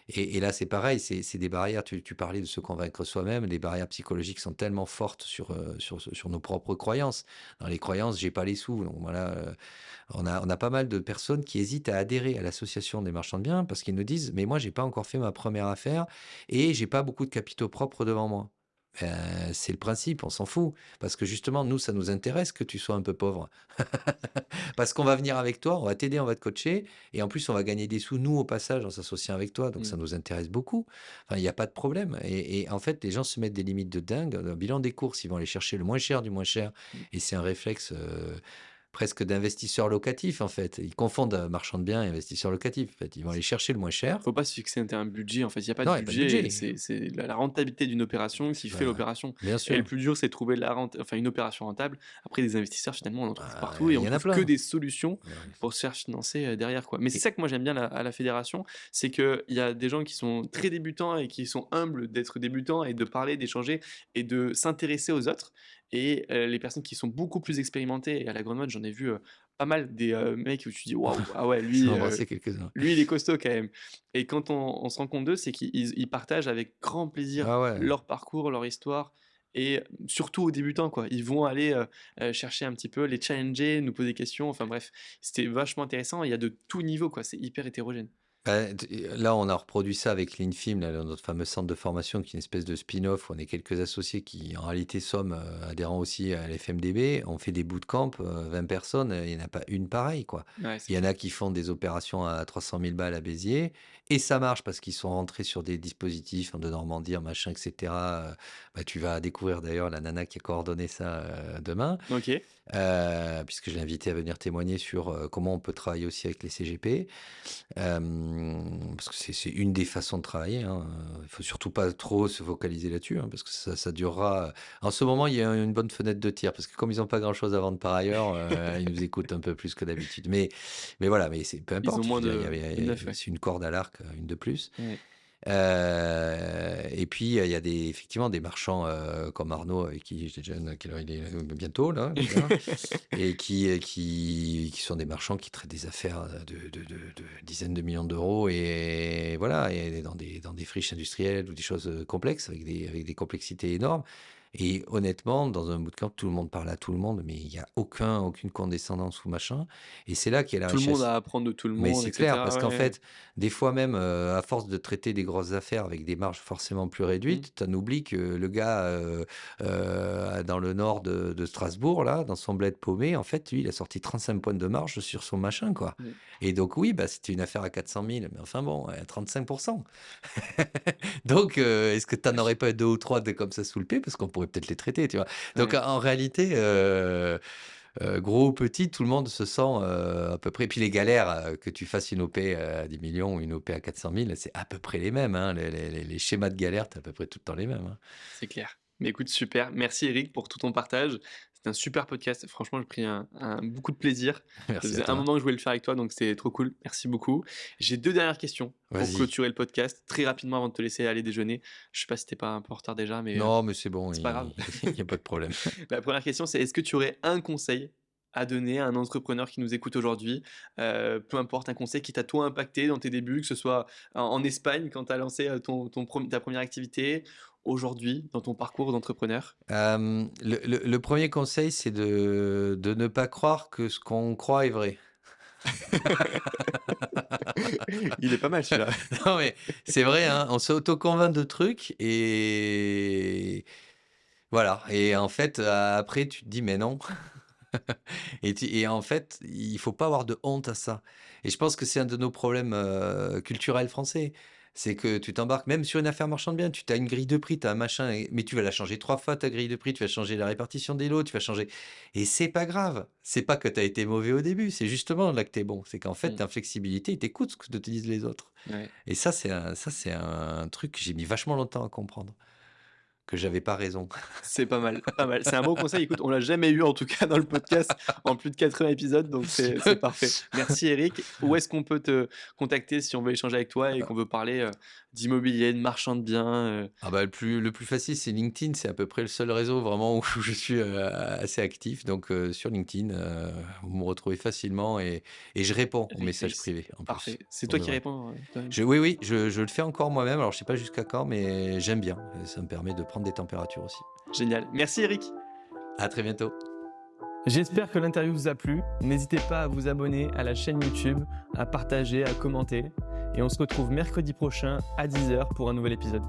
Et là, c'est pareil, c'est des barrières. Tu parlais de se convaincre soi-même. Les barrières psychologiques sont tellement fortes sur nos propres croyances. Dans les croyances, j'ai pas les sous. Donc voilà, on a pas mal de personnes qui hésitent à adhérer à l'association des marchands de biens parce qu'ils nous disent, mais moi, j'ai pas encore fait ma première affaire et j'ai pas beaucoup de capitaux propres devant moi. C'est le principe, on s'en fout. Parce que justement, nous, ça nous intéresse que tu sois un peu pauvre. Parce qu'on va venir avec toi, on va t'aider, on va te coacher. Et en plus, on va gagner des sous, nous, au passage, en s'associant avec toi. Donc, ça nous intéresse beaucoup. Enfin, il n'y a pas de problème. Et en fait, les gens se mettent des limites de dingue. Dans le bilan des courses, ils vont aller chercher le moins cher du moins cher. Et c'est un réflexe presque d'investisseurs locatifs, en fait. Ils confondent marchand de biens et investisseurs locatifs. En fait, ils vont aller chercher le moins cher. Faut pas se fixer un budget. En fait, il n'y a pas Non, de il y a pas de budget. budget. C'est la rentabilité d'une opération qui fait Bah, l'opération. bien Et sûr. le plus dur, c'est de trouver une opération rentable. Après, des investisseurs, finalement, on en trouve partout et Il on y en a trouve que plein. des solutions Ouais. pour se faire financer derrière, quoi. Mais c'est Et- ça que moi j'aime bien à la fédération, c'est qu'il y a des gens qui sont très débutants et qui sont humbles d'être débutants et de parler, d'échanger et de s'intéresser aux autres. Et les personnes qui sont beaucoup plus expérimentées, et à la Grande Mode, j'en ai vu pas mal des mecs où tu dis waouh, ah ouais, J'ai embrassé quelques-uns. lui, il est costaud quand même. Et quand on se rend compte d'eux, c'est qu'ils partagent avec grand plaisir Ah ouais. leur parcours, leur histoire. Et surtout aux débutants, quoi. Ils vont aller chercher un petit peu, les challenger, nous poser des questions. Enfin bref, c'était vachement intéressant. Il y a de tout niveau, quoi. C'est hyper hétérogène. Là, on a reproduit ça avec l'Infim, là, notre fameux centre de formation, qui est une espèce de spin-off. On est quelques associés qui, en réalité, sommes adhérents aussi à l'FMDB. On fait des bootcamps, 20 personnes, il n'y en a pas une pareille, quoi. Ouais, Il y en a qui font des opérations à 300 000 balles à Béziers, et ça marche parce qu'ils sont rentrés sur des dispositifs de Normandie, machin, etc. Tu vas découvrir d'ailleurs la nana qui a coordonné ça demain. Ok. Puisque je l'ai invité à venir témoigner sur comment on peut travailler aussi avec les CGP. Parce que c'est une des façons de travailler. Hein. Il faut surtout pas trop se focaliser là-dessus, hein, parce que ça durera. En ce moment, il y a une bonne fenêtre de tir, parce que comme ils n'ont pas grand-chose à vendre par ailleurs, ils nous écoutent un peu plus que d'habitude. Mais voilà, mais c'est peu Ils importe. ont moins Je veux dire, de neuf, ouais. c'est une corde à l'arc, une de plus. Ouais. Et puis, il y a effectivement des marchands comme Arnaud, avec qui j'ai déjà, quelle heure il est bientôt, là, déjà, et qui sont des marchands qui traitent des affaires de dizaines de millions d'euros, et voilà, et dans des friches industrielles ou des choses complexes, avec des complexités énormes. Et honnêtement, dans un bootcamp, tout le monde parle à tout le monde, mais il n'y a aucune condescendance ou machin. Et c'est là qu'il y a la Tout le monde richesse. a à apprendre de tout le Mais monde, c'est etc. clair, parce qu'en Ouais. fait, des fois même, à force de traiter des grosses affaires avec des marges forcément plus réduites, tu en oublies que le gars dans le nord de Strasbourg, là, dans son bled paumé, en fait, lui, il a sorti 35 points de marge sur son machin, quoi. Et donc, oui, c'était une affaire à 400 000, mais enfin bon, 35%. Donc, est-ce que tu n'en aurais pas 2 ou 3 comme ça sous le pied? Parce qu'on pourrait peut-être les traiter, tu vois. Donc, Ouais. en réalité, gros ou petit, tout le monde se sent à peu près. Puis les galères, que tu fasses une OP à 10 millions ou une OP à 400 000, c'est à peu près les mêmes. Hein. Les schémas de galère, c'est à peu près tout le temps les mêmes. Hein. C'est clair. Mais écoute, super. Merci Eric pour tout ton partage. C'était un super podcast. Franchement, j'ai pris beaucoup de plaisir. Ça Merci à faisait un toi. moment que je voulais le faire avec toi, donc c'était trop cool. Merci beaucoup. J'ai 2 dernières questions pour Vas-y. clôturer le podcast, très rapidement avant de te laisser aller déjeuner. Je sais pas si t'es pas un peu en retard déjà, mais Non, mais c'est bon, c'est pas grave. il n'y a pas de problème. La première question, c'est est-ce que tu aurais un conseil à donner à un entrepreneur qui nous écoute aujourd'hui, peu importe, un conseil qui t'a toi impacté dans tes débuts, que ce soit en Espagne quand tu as lancé ta première activité, aujourd'hui dans ton parcours d'entrepreneur? Le premier conseil, c'est de ne pas croire que ce qu'on croit est vrai. Il est pas mal celui-là. Non, mais c'est vrai, hein, on s'auto-convainc de trucs et voilà. Et en fait, après, tu te dis, mais non. Et en fait, il faut pas avoir de honte à ça. Et je pense que c'est un de nos problèmes culturels français. C'est que tu t'embarques même sur une affaire marchand de biens, tu as une grille de prix, tu as un machin, mais tu vas la changer 3 fois ta grille de prix, tu vas changer la répartition des lots, tu vas changer. Et c'est pas grave. C'est pas que tu as été mauvais au début, c'est justement là que tu es bon. C'est qu'en fait, tu as flexibilité et tu écoutes ce que te disent les autres. Ouais. Et ça, c'est un truc que j'ai mis vachement longtemps à comprendre. Que j'avais pas raison. C'est pas mal, pas mal. C'est un bon conseil. Écoute, on l'a jamais eu en tout cas dans le podcast en plus de 80 épisodes, donc c'est parfait. Merci Eric. Où est-ce qu'on peut te contacter si on veut échanger avec toi et qu'on veut parler d'immobilier, de marchand de biens Le plus facile, c'est LinkedIn. C'est à peu près le seul réseau vraiment où je suis assez actif. Donc, sur LinkedIn, vous me retrouvez facilement et je réponds aux messages privés en Parfait. plus. C'est Pour toi de qui vrai. réponds toi-même? Oui, je le fais encore moi-même. Alors, je sais pas jusqu'à quand, mais j'aime bien. Et ça me permet de prendre des températures aussi. Génial. Merci Eric. À très bientôt. J'espère que l'interview vous a plu. N'hésitez pas à vous abonner à la chaîne YouTube, à partager, à commenter. Et on se retrouve mercredi prochain à 10h pour un nouvel épisode.